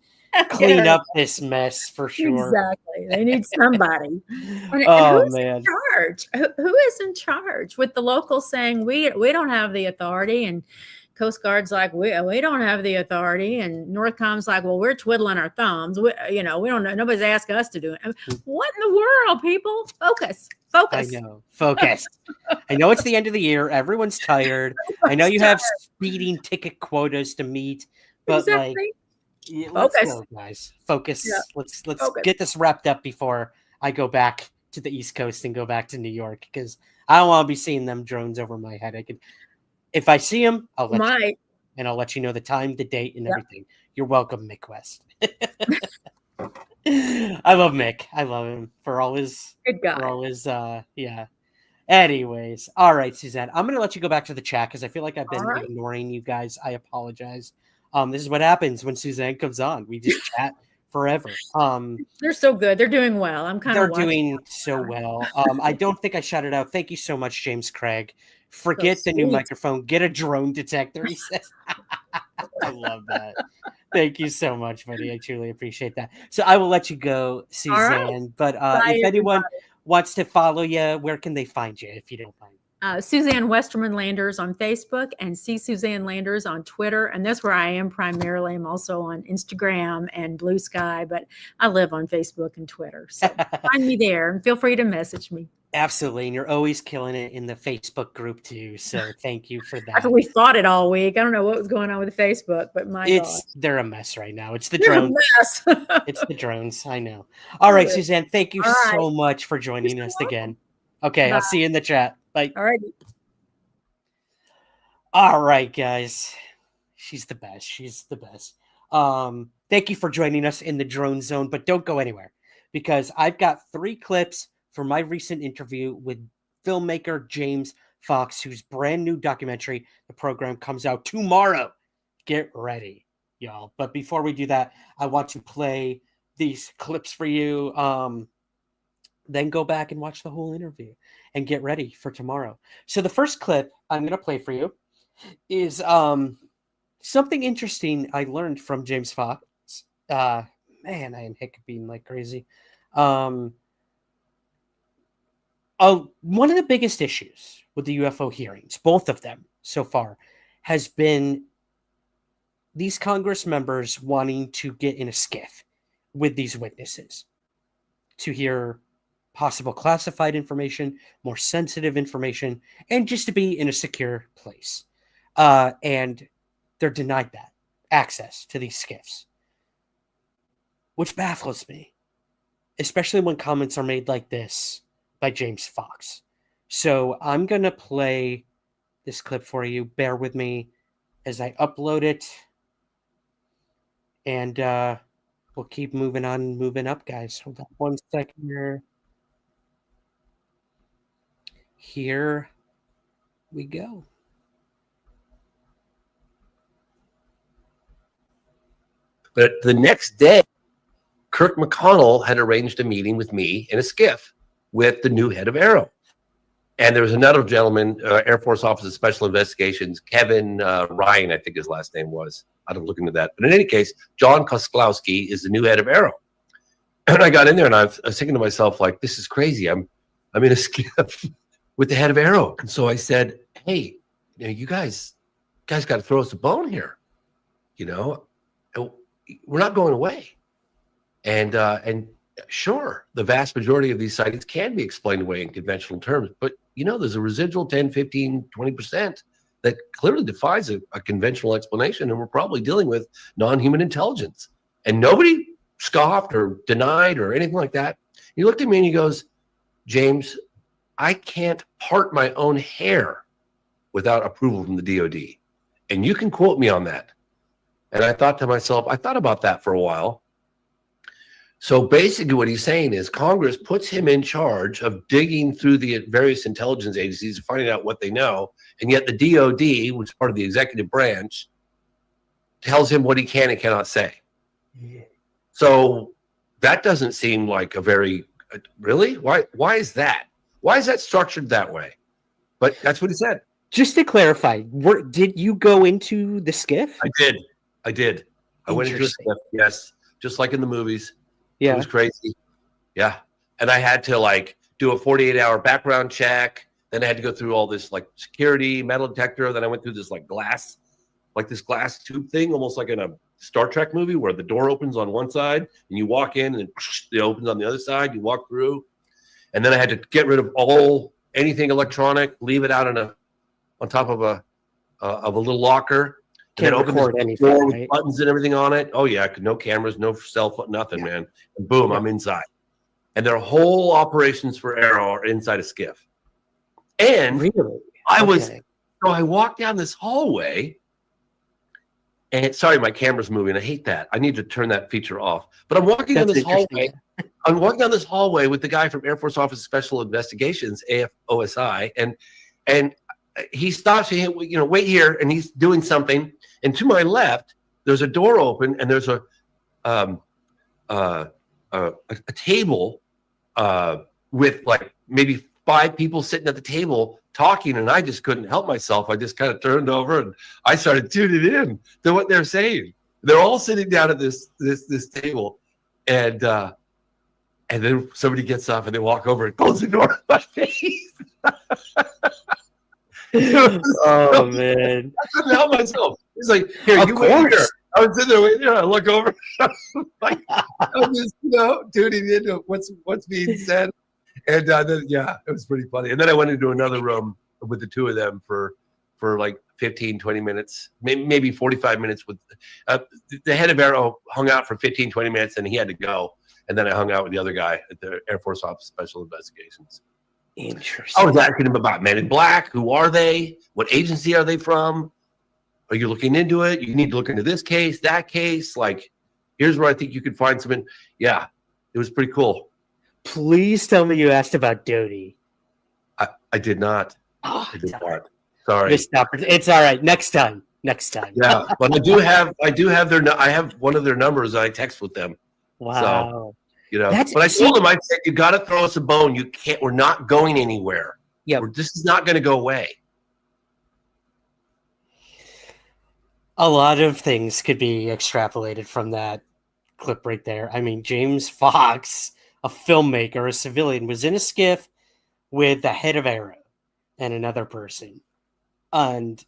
clean up this mess for sure. Exactly. They need somebody. Oh, who's man. in charge? Who is in charge? With the locals saying we don't have the authority, and Coast Guard's like we don't have the authority, and Northcom's like, well, we're twiddling our thumbs. We don't know. Nobody's asked us to do it. What in the world, people? Focus. I know. Focus. I know it's the end of the year. Everyone's tired. I know you have speeding ticket quotas to meet, but let's go, guys. Focus. Yeah. Let's get this wrapped up before I go back to the East Coast and go back to New York, because I don't want to be seeing them drones over my head. If I see them, I'll let you know, and I'll let you know the time, the date, and everything. You're welcome, Mick West. I love Mick. I love him for all his good guy. For all his Anyways, all right, Suzanne. I'm gonna let you go back to the chat because I feel like I've been ignoring you guys. I apologize. This is what happens when Suzanne comes on. We just chat forever. They're so good. They're doing well. I'm kind of doing so well. I don't think I shouted out. Thank you so much, James Craig. Forget the new microphone. Get a drone detector, he says. I love that. Thank you so much, buddy. I truly appreciate that. So I will let you go, Suzanne. But if anyone wants to follow you, where can they find you if you don't mind? Suzanne Westerman Landers on Facebook and see Suzanne Landers on Twitter. And that's where I am primarily. I'm also on Instagram and Blue Sky, but I live on Facebook and Twitter. So find me there and feel free to message me. Absolutely. And you're always killing it in the Facebook group too. So thank you for that. After we fought it all week. I don't know what was going on with Facebook, but they're a mess right now. It's the drones. It's the drones. I know. All right, Suzanne, thank you so much for joining us again. Okay. Bye. I'll see you in the chat. Bye. All right. All right, guys. She's the best. She's the best. Thank you for joining us in the drone zone, but don't go anywhere because I've got 3 clips from my recent interview with filmmaker James Fox, whose brand new documentary, The Program, comes out tomorrow. Get ready, y'all. But before we do that, I want to play these clips for you. Then go back and watch the whole interview and get ready for tomorrow. So the first clip I'm going to play for you is something interesting I learned from James Fox. Man, I am hiccuping like crazy. One of the biggest issues with the UFO hearings, both of them so far, has been these Congress members wanting to get in a skiff with these witnesses to hear possible classified information, more sensitive information, and just to be in a secure place. And they're denied that access to these skiffs, which baffles me, especially when comments are made like this by James Fox. So I'm going to play this clip for you. Bear with me as I upload it. And we'll keep moving on, moving up, guys. Hold on 1 second here. Here we go. But the next day, Kirk McConnell had arranged a meeting with me in a skiff with the new head of Aero. And there was another gentleman, Air Force Office of Special Investigations, Kevin Ryan, I think his last name was. I don't look into that. But in any case, John Kosklowski is the new head of Aero. And I got in there and I was thinking to myself, like, this is crazy. I'm in a skiff with the head of Aero. And so I said, hey, you guys got to throw us a bone here. We're not going away. And sure, the vast majority of these sightings can be explained away in conventional terms, but there's a residual 10, 15, 20% that clearly defies a conventional explanation, and we're probably dealing with non-human intelligence. And nobody scoffed or denied or anything like that. He looked at me and he goes, James, I can't part my own hair without approval from the DOD. And you can quote me on that. And I thought to myself, I thought about that for a while. So basically what he's saying is Congress puts him in charge of digging through the various intelligence agencies and finding out what they know. And yet the DOD, which is part of the executive branch, tells him what he can and cannot say. Yeah. So that doesn't seem like a very, really? Why is that? Why is that structured that way? But that's what he said. Just to clarify, did you go into the skiff? I did. I went into a skiff, yes. Just like in the movies. Yeah. It was crazy. Yeah. And I had to do a 48-hour background check. Then I had to go through all this security, metal detector. Then I went through this glass tube thing, almost like in a Star Trek movie where the door opens on one side and you walk in and it opens on the other side. You walk through. And then I had to get rid of anything electronic, leave it out on top of a little locker. Can't and then record open anything, door with right? buttons and everything on it. Oh yeah, no cameras, no cell phone, nothing, man. And boom, I'm inside. And their whole operations for Aero are inside a skiff. And really? I walked down this hallway. And sorry, my camera's moving. I hate that. I need to turn that feature off. But I'm walking down this hallway. I'm walking down this hallway with the guy from Air Force Office of Special Investigations, AFOSI, and he stops me, wait here, and he's doing something. And to my left, there's a door open, and there's a table with maybe 5 people sitting at the table talking, and I just couldn't help myself. I just kind of turned over and I started tuning in to what they're saying. They're all sitting down at this table, and then somebody gets up and they walk over and close the door in my face. Oh man! I couldn't help myself. He's like, "Here, you wait here." I was sitting there waiting. I look over. I'm just, tuning into what's being said, and then it was pretty funny. And then I went into another room with the two of them for 15, 20 minutes, maybe 45 minutes. With the head of Aero hung out for 15, 20 minutes, and he had to go. And then I hung out with the other guy at the Air Force Office of Special Investigations. Interesting. I was asking him about Men in Black. Who are they? What agency are they from? Are you looking into it? You need to look into this case, that case. Like, here's where I think you could find some. Yeah, it was pretty cool. Please tell me you asked about Doty. I did not. Oh, I did not. Sorry. It's all right. Next time. Yeah, but I have one of their numbers. I text with them. Wow. So, but I told them, I said, you got to throw us a bone. You can't. We're not going anywhere. Yeah, this is not going to go away. A lot of things could be extrapolated from that clip right there. I mean, James Fox, a filmmaker, a civilian, was in a skiff with the head of Arrow and another person. And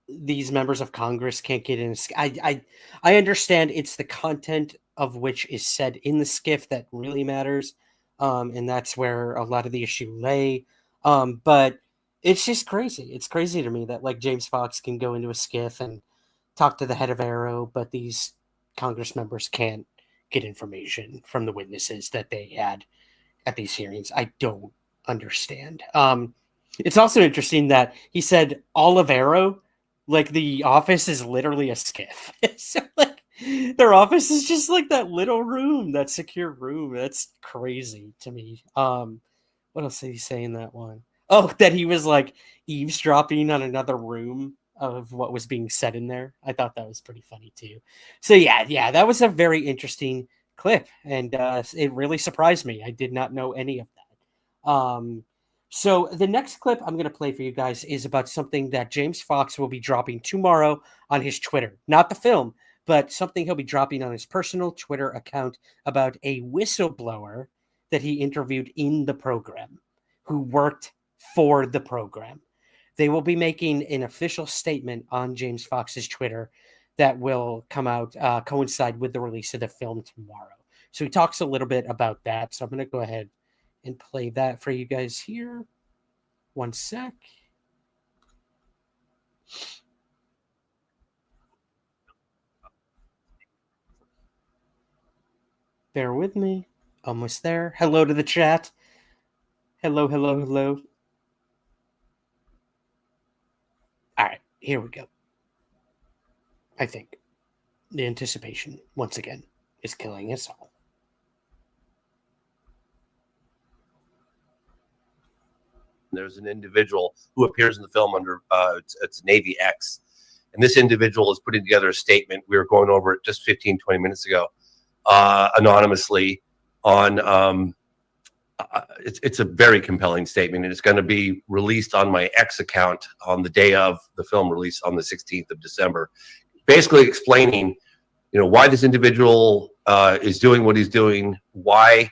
these members of Congress can't get in. I understand it's the content of which is said in the skiff that really matters. And that's where a lot of the issue lay. But it's just crazy. It's crazy to me that like James Fox can go into a skiff and talk to the head of Arrow, but these Congress members can't get information from the witnesses that they had at these hearings. I don't understand. It's also interesting that he said all of Arrow, like the office is literally a skiff. So like their office is just like that little room, that secure room. That's crazy to me. What else did he say in that one? Oh, that he was like eavesdropping on another room of what was being said in there. I thought that was pretty funny too. So yeah, that was a very interesting clip, and it really surprised me. I did not know any of that. So the next clip I'm going to play for you guys is about something that James Fox will be dropping tomorrow on his Twitter. Not the film, but something he'll be dropping on his personal Twitter account about a whistleblower that he interviewed in the program, who worked for the program. They will be making an official statement on James Fox's Twitter that will come out, coincide with the release of the film tomorrow. So he talks a little bit about that. So I'm going to go ahead and play that for you guys here. One sec. Bear with me. Almost there. Hello to the chat. Hello. All right, here we go. I think the anticipation, once again, is killing us all. There's an individual who appears in the film under it's Navy X. And this individual is putting together a statement. We were going over it just 15, 20 minutes ago, anonymously on it's a very compelling statement, and it's going to be released on my X account on the day of the film release on the 16th of December, basically explaining, why this individual is doing what he's doing, why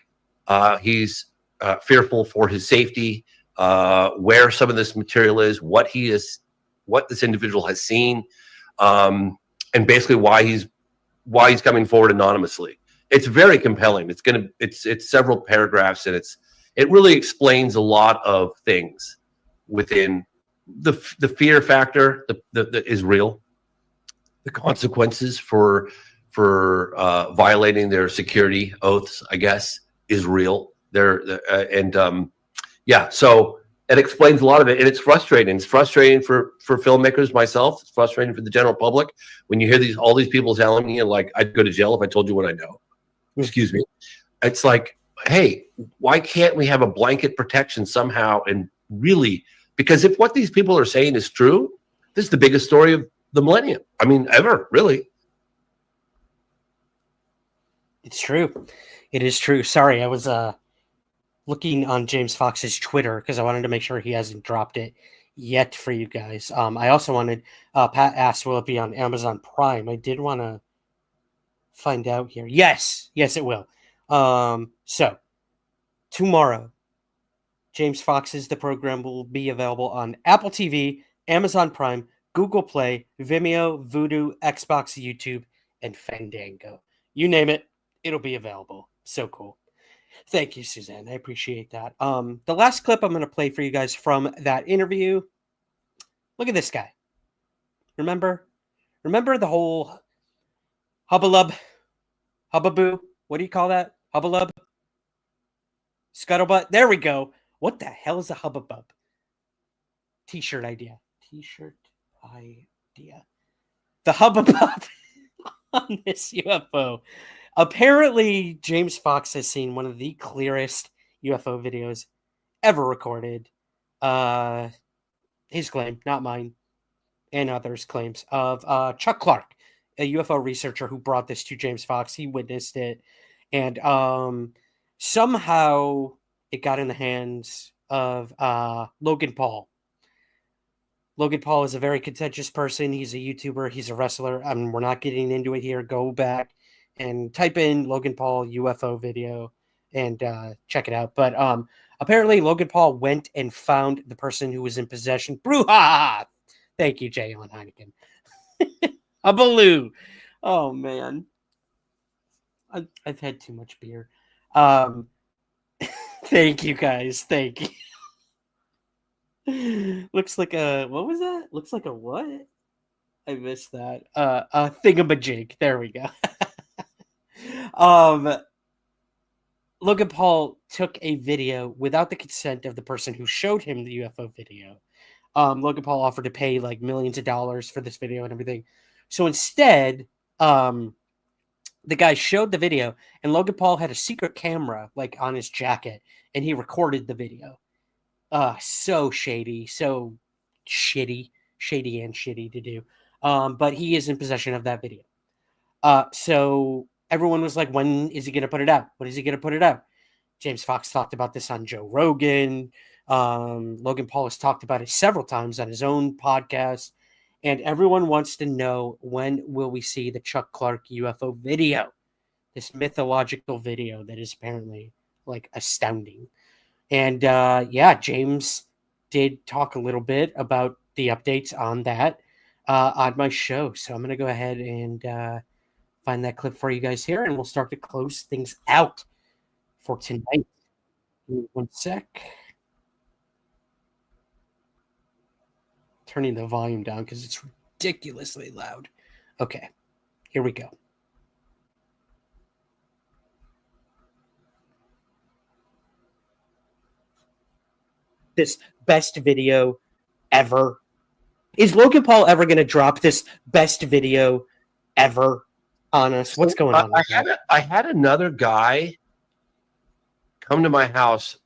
he's fearful for his safety, where some of this material is, what this individual has seen, and basically why he's coming forward anonymously. It's very compelling. It's several paragraphs, and it really explains a lot of things within the fear factor that is real, the consequences for violating their security oaths, I guess, is real. So it explains a lot of it, and it's frustrating. It's frustrating for filmmakers, myself. It's frustrating for the general public when you hear all these people telling me, like, I'd go to jail if I told you what I know. Excuse me. It's like, hey, why can't we have a blanket protection somehow? And really, because if what these people are saying is true, this is the biggest story of the millennium. I mean, ever, really. It's true. It is true. Sorry, I was looking on James Fox's Twitter because I wanted to make sure he hasn't dropped it yet for you guys. I also wanted, Pat asked, will it be on Amazon Prime? I did want to find out here. Yes, it will. So tomorrow, James Fox's The Program will be available on Apple TV, Amazon Prime, Google Play, Vimeo, Vudu, Xbox, YouTube, and Fandango. You name it, it'll be available. So cool. Thank you, Suzanne. I appreciate that. The last clip I'm going to play for you guys from that interview. Look at this guy. Remember the whole hubbub? What do you call that? Hubbub? Scuttlebutt? There we go. What the hell is a hubbub? T-shirt idea. T-shirt idea. The hubbub on this UFO. Apparently, James Fox has seen one of the clearest UFO videos ever recorded. His claim, not mine, and others' claims, of Chuck Clark, a UFO researcher who brought this to James Fox. He witnessed it, and somehow it got in the hands of Logan Paul. Logan Paul is a very contentious person. He's a YouTuber. He's a wrestler. We're not getting into it here. Go back and type in Logan Paul UFO video and check it out. But apparently Logan Paul went and found the person who was in possession. Brouhaha! Thank you, Jay Allen Heineken. A baloo. Oh, man. I've had too much beer. Thank you, guys. Thank you. Looks like a, what was that? Looks like a what? I missed that. A thingamajig. There we go. Logan Paul took a video without the consent of the person who showed him the UFO video. Logan Paul offered to pay like millions of dollars for this video and everything. So instead, the guy showed the video, and Logan Paul had a secret camera like on his jacket, and he recorded the video. So shady, so shady and shitty to do. But he is in possession of that video. So everyone was like, when is he going to put it out? When is he going to put it out? James Fox talked about this on Joe Rogan. Logan Paul has talked about it several times on his own podcast. And everyone wants to know, when will we see the Chuck Clark UFO video? This mythological video that is apparently like astounding. And yeah, James did talk a little bit about the updates on that on my show. So I'm going to go ahead and find that clip for you guys here, and we'll start to close things out for tonight. Give me 1 sec. Turning the volume down because it's ridiculously loud. Okay, here we go. This best video ever. Is Logan Paul ever going to drop this best video ever on us? What's going on? I had another guy come to my house.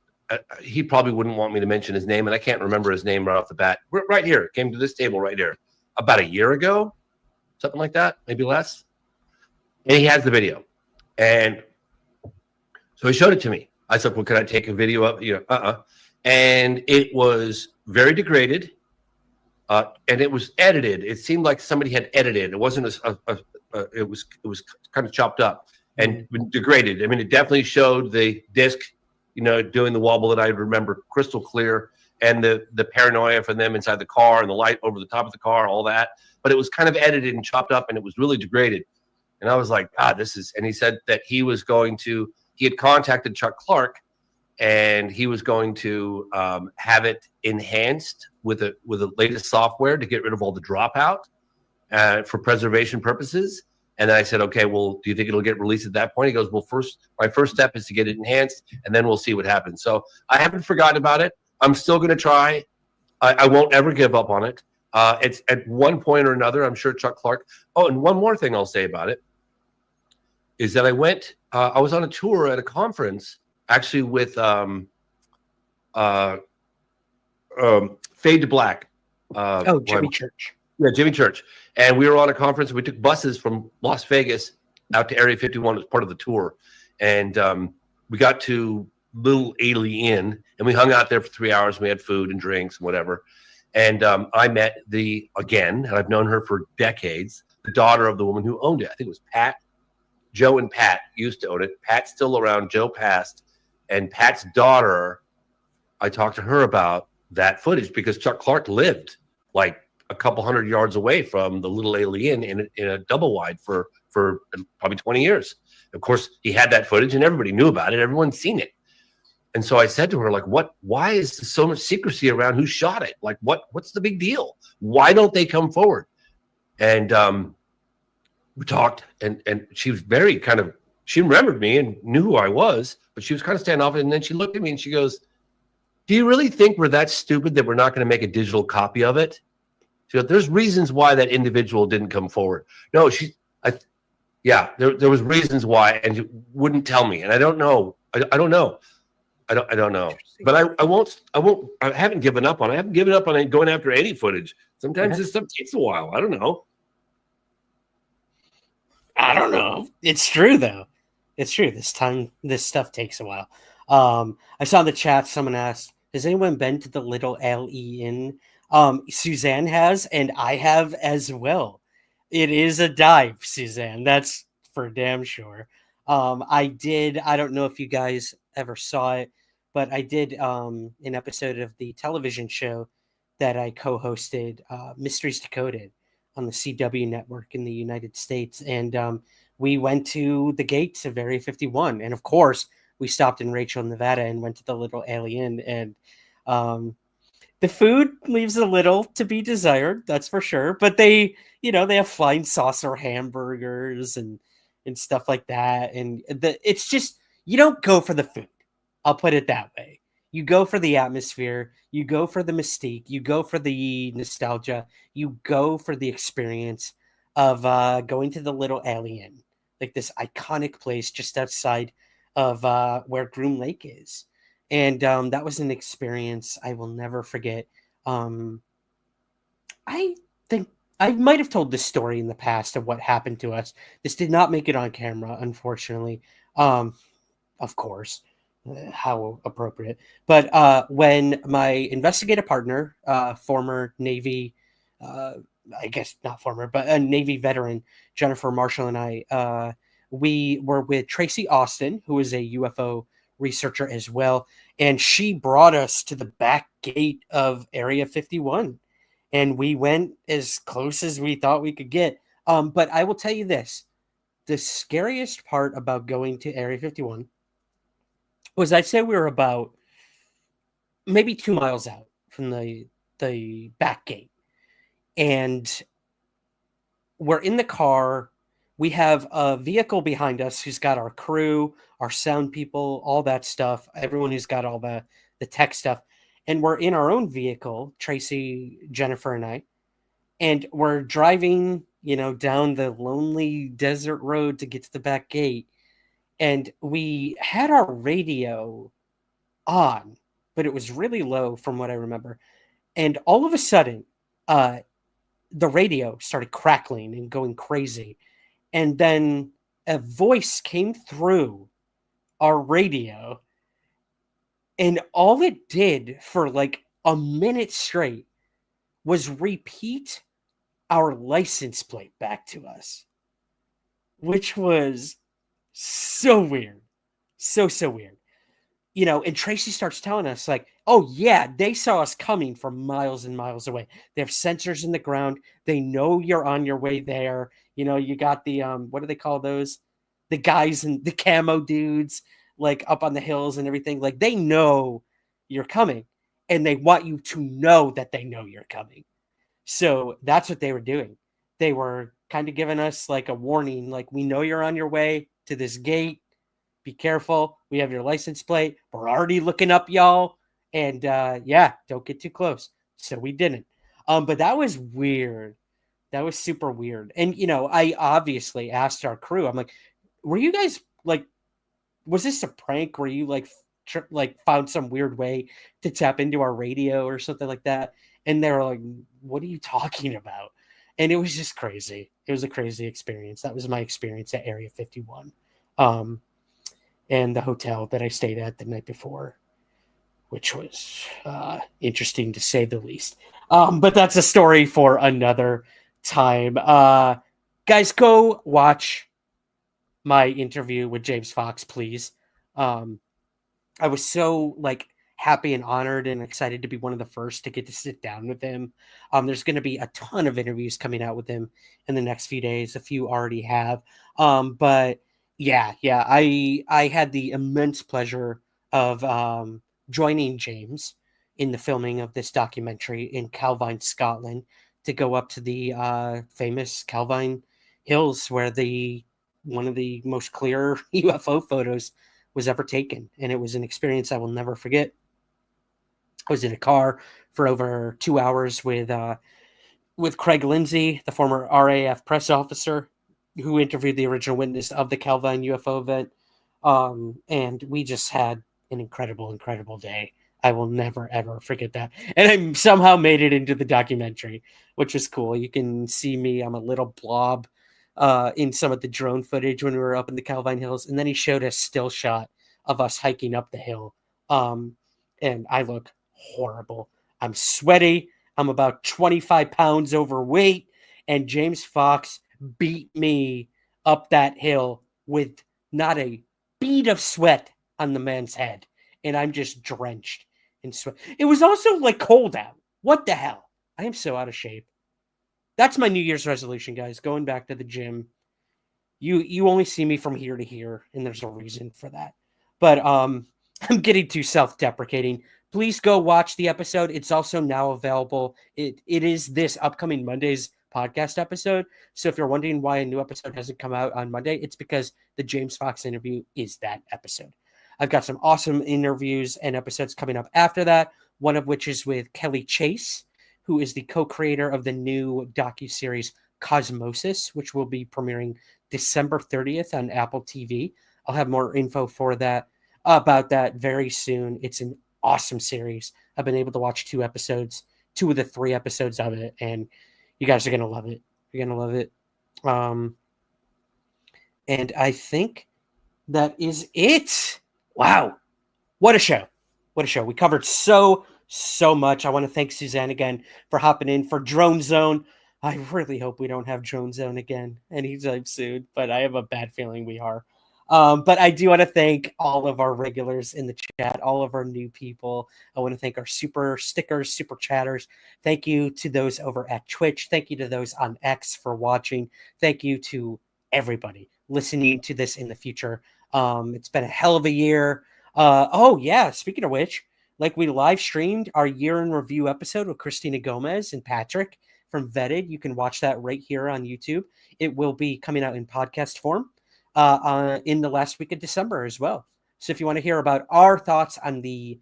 He probably wouldn't want me to mention his name, and I can't remember his name right off the bat. Right here, came to this table right here about a year ago, something like that, maybe less. And he has the video, and so he showed it to me. I said, "Well, can I take a video of And it was very degraded, and it was edited. It seemed like somebody had edited. It wasn't it was kind of chopped up and degraded. I mean, it definitely showed the disc, doing the wobble that I remember crystal clear, and the paranoia from them inside the car and the light over the top of the car, all that. But it was kind of edited and chopped up, and it was really degraded. And I was like, God, this is. And he said that he had contacted Chuck Clark, and he was going to have it enhanced with the latest software to get rid of all the dropout for preservation purposes. And then I said, okay, well, do you think it'll get released at that point? He goes, well, my first step is to get it enhanced, and then we'll see what happens. So I haven't forgotten about it. I'm still going to try. I won't ever give up on it. It's at one point or another, I'm sure Chuck Clark. Oh, and one more thing I'll say about it is that I was on a tour at a conference, actually with Fade to Black. Jimmy Church. Yeah, Jimmy Church. And we were on a conference. We took buses from Las Vegas out to Area 51 as part of the tour. And we got to Little Alien, and we hung out there for 3 hours. We had food and drinks and whatever. And I met and I've known her for decades, the daughter of the woman who owned it. I think it was Pat. Joe and Pat used to own it. Pat's still around. Joe passed. And Pat's daughter, I talked to her about that footage because Chuck Clark lived like a couple 100 yards away from the Little Alien in a double wide for probably 20 years. Of course, he had that footage and everybody knew about it. Everyone's seen it. And so I said to her, like, why is there so much secrecy around who shot it? Like, what's the big deal? Why don't they come forward? And we talked, and she was very she remembered me and knew who I was, but she was kind of standoffish. And then she looked at me and she goes, do you really think we're that stupid that we're not going to make a digital copy of it? She goes, there's reasons why that individual didn't come forward. No, there was reasons why, and she wouldn't tell me. And I don't know. I don't know. I don't know. But I haven't given up on it. I haven't given up on going after any footage. Sometimes this stuff takes a while. I don't know. I don't know. It's true though. It's true. This stuff takes a while. I saw in the chat someone asked, has anyone been to the Little LION? Suzanne has, and I have as well. It is a dive, Suzanne. That's for damn sure. I don't know if you guys ever saw it, but I did an episode of the television show that I co-hosted, Mysteries Decoded, on the CW network in the United States. And we went to the gates of Area 51. And of course, we stopped in Rachel, Nevada and went to the Little LION. And the food leaves a little to be desired, that's for sure. But they have flying saucer hamburgers and stuff like that. And it's just, you don't go for the food. I'll put it that way. You go for the atmosphere. You go for the mystique. You go for the nostalgia. You go for the experience of going to the Little LION, like this iconic place just outside of where Groom Lake is. And that was an experience I will never forget. I think I might have told this story in the past of what happened to us. This did not make it on camera, unfortunately. Of course, how appropriate. But when my investigative partner, former Navy, I guess not former, but a Navy veteran, Jennifer Marshall, and I, we were with Tracy Austin, who is a UFO researcher as well. And she brought us to the back gate of Area 51. And we went as close as we thought we could get. But I will tell you this. The scariest part about going to Area 51 was, I'd say we were about maybe 2 miles out from the back gate. And we're in the car. We have a vehicle behind us who's got our crew, our sound people, all that stuff, everyone who's got all the tech stuff. And we're in our own vehicle, Tracy, Jennifer, and I. And we're driving, down the lonely desert road to get to the back gate. And we had our radio on, but it was really low from what I remember. And all of a sudden, the radio started crackling and going crazy. And then a voice came through our radio. And all it did for like a minute straight was repeat our license plate back to us, which was so weird. So weird. And Tracy starts telling us like, oh yeah, they saw us coming from miles and miles away. They have sensors in the ground. They know you're on your way there. You got the, what do they call those? The guys and the camo dudes, like up on the hills and everything. Like they know you're coming and they want you to know that they know you're coming. So that's what they were doing. They were kind of giving us like a warning, like, we know you're on your way to this gate. Be careful. We have your license plate. We're already looking up y'all. And don't get too close. So we didn't. But that was weird. That was super weird. And, I obviously asked our crew, I'm like, were you guys like, was this a prank? Were you like found some weird way to tap into our radio or something like that? And they were like, what are you talking about? And it was just crazy. It was a crazy experience. That was my experience at Area 51. And the hotel that I stayed at the night before, which was interesting to say the least. But that's a story for another time. Guys, go watch my interview with James Fox, please. I was so happy and honored and excited to be one of the first to get to sit down with him. There's going to be a ton of interviews coming out with him in the next few days. A few already have. But I had the immense pleasure of joining James in the filming of this documentary in Calvine, Scotland, to go up to the famous Calvine Hills where one of the most clear UFO photos was ever taken. And it was an experience I will never forget. I was in a car for over 2 hours with with Craig Lindsay, the former RAF press officer who interviewed the original witness of the Calvine UFO event. And we just had an incredible day. I will never, ever forget that. And I somehow made it into the documentary, which is cool. You can see me. I'm a little blob in some of the drone footage when we were up in the Calvine Hills. And then he showed a still shot of us hiking up the hill. And I look horrible. I'm sweaty. I'm about 25 pounds overweight. And James Fox beat me up that hill with not a bead of sweat on the man's head. And I'm just drenched in sweat. It was also like cold out. What the hell? I am so out of shape. That's my New Year's resolution, guys. Going back to the gym. You only see me from here to here, and there's a reason for that. But I'm getting too self-deprecating. Please go watch the episode. It's also now available. It is this upcoming Monday's podcast episode. So if you're wondering why a new episode hasn't come out on Monday, it's because the James Fox interview is that episode. I've got some awesome interviews and episodes coming up after that, one of which is with Kelly Chase, who is the co-creator of the new docuseries Cosmosis, which will be premiering December 30th on Apple TV. I'll have more info for that about that very soon. It's an awesome series. I've been able to watch 2 of the 3 episodes of it, and you guys are going to love it. You're going to love it. And I think that is it. Wow. What a show. What a show. We covered so much. I want to thank Suzanne again for hopping in for Drone Zone. I really hope we don't have Drone Zone again anytime soon, but I have a bad feeling we are. But I do want to thank all of our regulars in the chat, all of our new people. I want to thank our super stickers, super chatters. Thank you to those over at Twitch. Thank you to those on X for watching. Thank you to everybody listening to this in the future. It's been a hell of a year. Oh yeah, speaking of which, like we live streamed our year in review episode with Christina Gomez and Patrick from Vetted. You can watch that right here on YouTube. It will be coming out in podcast form in the last week of December as well. So if you want to hear about our thoughts on the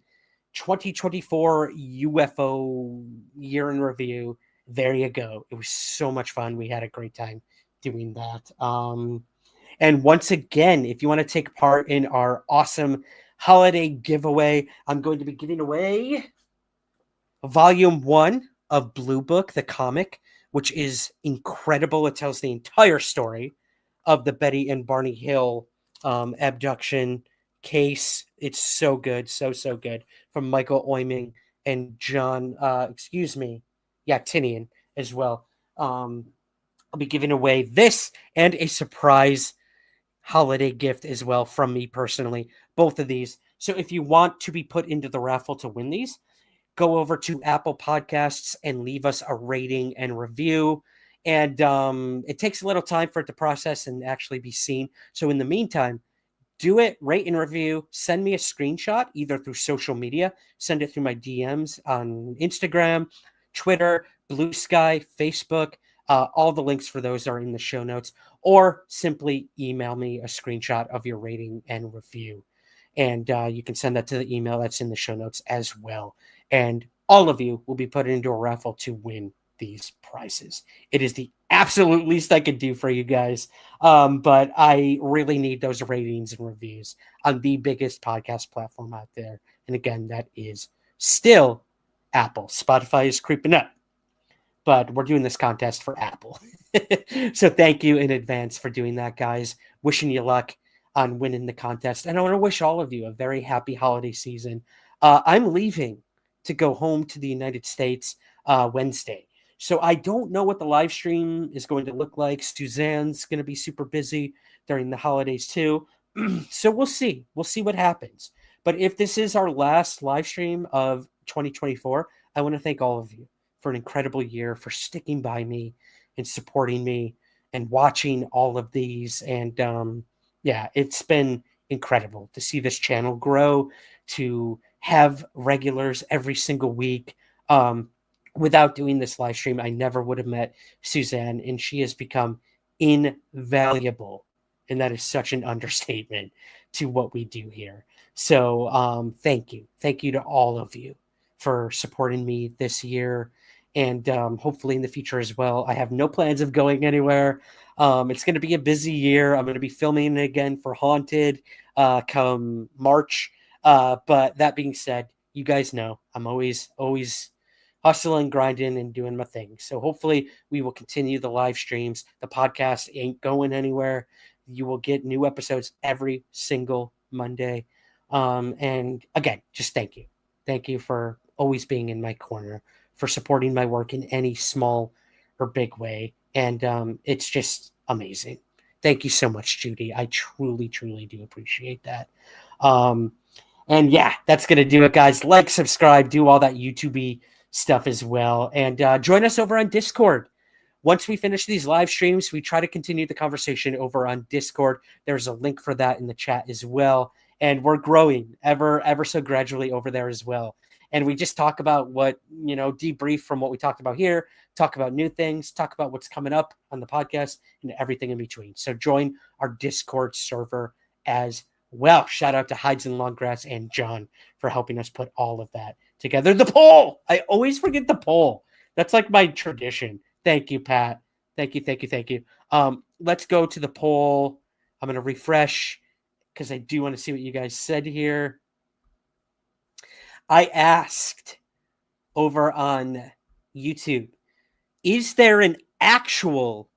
2024 UFO year in review, there you go. It was so much fun. We had a great time doing that. And once again, if you want to take part in our awesome holiday giveaway, I'm going to be giving away Volume 1 of Blue Book, the comic, which is incredible. It tells the entire story of the Betty and Barney Hill abduction case. It's so good, so good. From Michael Oyming and John, Tinian as well. I'll be giving away this and a surprise holiday gift as well from me personally, both of these. So if you want to be put into the raffle to win these, go over to Apple Podcasts and leave us a rating and review. And it takes a little time for it to process and actually be seen. So in the meantime, do it, rate and review, send me a screenshot either through social media, send it through my DMs on Instagram, Twitter, Blue Sky, Facebook. All the links for those are in the show notes, or simply email me a screenshot of your rating and review. And you can send that to the email that's in the show notes as well. And all of you will be put into a raffle to win these prizes. It is the absolute least I could do for you guys. But I really need those ratings and reviews on the biggest podcast platform out there. And again, that is still Apple. Spotify is creeping up, but we're doing this contest for Apple. So thank you in advance for doing that, guys. Wishing you luck on winning the contest. And I want to wish all of you a very happy holiday season. I'm leaving to go home to the United States Wednesday. So I don't know what the live stream is going to look like. Suzanne's going to be super busy during the holidays too. So we'll see. We'll see what happens. But if this is our last live stream of 2024, I want to thank all of you for an incredible year, for sticking by me and supporting me and watching all of these. And yeah, it's been incredible to see this channel grow, to have regulars every single week. Without doing this live stream, I never would have met Suzanne, and she has become invaluable. And that is such an understatement to what we do here. So thank you. Thank you to all of you for supporting me this year. and hopefully in the future as well. I have no plans of going anywhere. It's going to be a busy year. I'm going to be filming again for Haunted come March. But that being said, you guys know I'm always hustling, grinding, and doing my thing. So hopefully we will continue the live streams. The podcast ain't going anywhere. You will get new episodes every single Monday. And again, just thank you. Thank you for always being in my corner, for supporting my work in any small or big way. And it's just amazing. Thank you so much, Judy. I truly, truly do appreciate that. And yeah, that's going to do it, guys. Like, subscribe, do all that YouTube-y stuff as well. And join us over on Discord. Once we finish these live streams, we try to continue the conversation over on Discord. There's a link for that in the chat as well. And we're growing ever so gradually over there as well. And we just talk about what, debrief from what we talked about here, talk about new things, talk about what's coming up on the podcast, and everything in between. So join our Discord server as well. Shout out to Hides and Longgrass and John for helping us put all of that together. The poll! I always forget the poll. That's like my tradition. Thank you, Pat. Thank you. Let's go to the poll. I'm going to refresh because I do want to see what you guys said here. I asked over on YouTube, is there an actual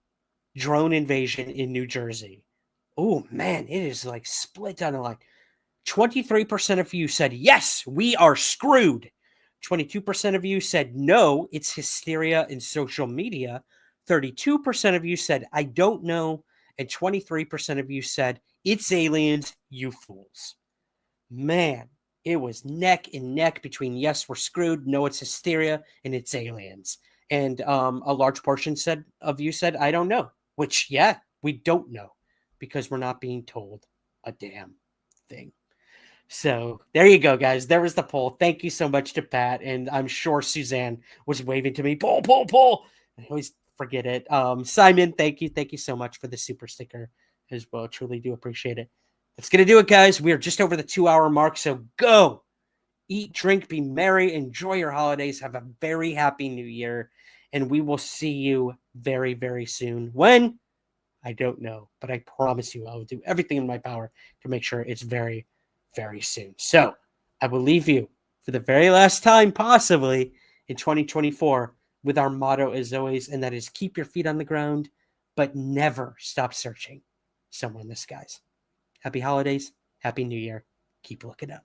drone invasion in New Jersey? Oh, man, it is like split down the line. 23% of you said, yes, we are screwed. 22% of you said, no, it's hysteria in social media. 32% of you said, I don't know. And 23% of you said, it's aliens, you fools. Man, it was neck and neck between yes, we're screwed, no, it's hysteria, and it's aliens. And a large portion of you said, I don't know. Which, yeah, we don't know because we're not being told a damn thing. So there you go, guys. There was the poll. Thank you so much to Pat. And I'm sure Suzanne was waving to me, poll. I always forget it. Simon, thank you. Thank you so much for the super sticker as well. Truly do appreciate it. That's going to do it, guys. We are just over the 2-hour mark. So go eat, drink, be merry, enjoy your holidays. Have a very happy new year. And we will see you very, very soon. When? I don't know. But I promise you, I will do everything in my power to make sure it's very, very soon. So I will leave you for the very last time, possibly in 2024, with our motto as always, and that is keep your feet on the ground, but never stop searching somewhere in the skies. Happy holidays. Happy New Year. Keep looking up.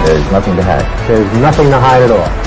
There's nothing to hide. There's nothing to hide at all.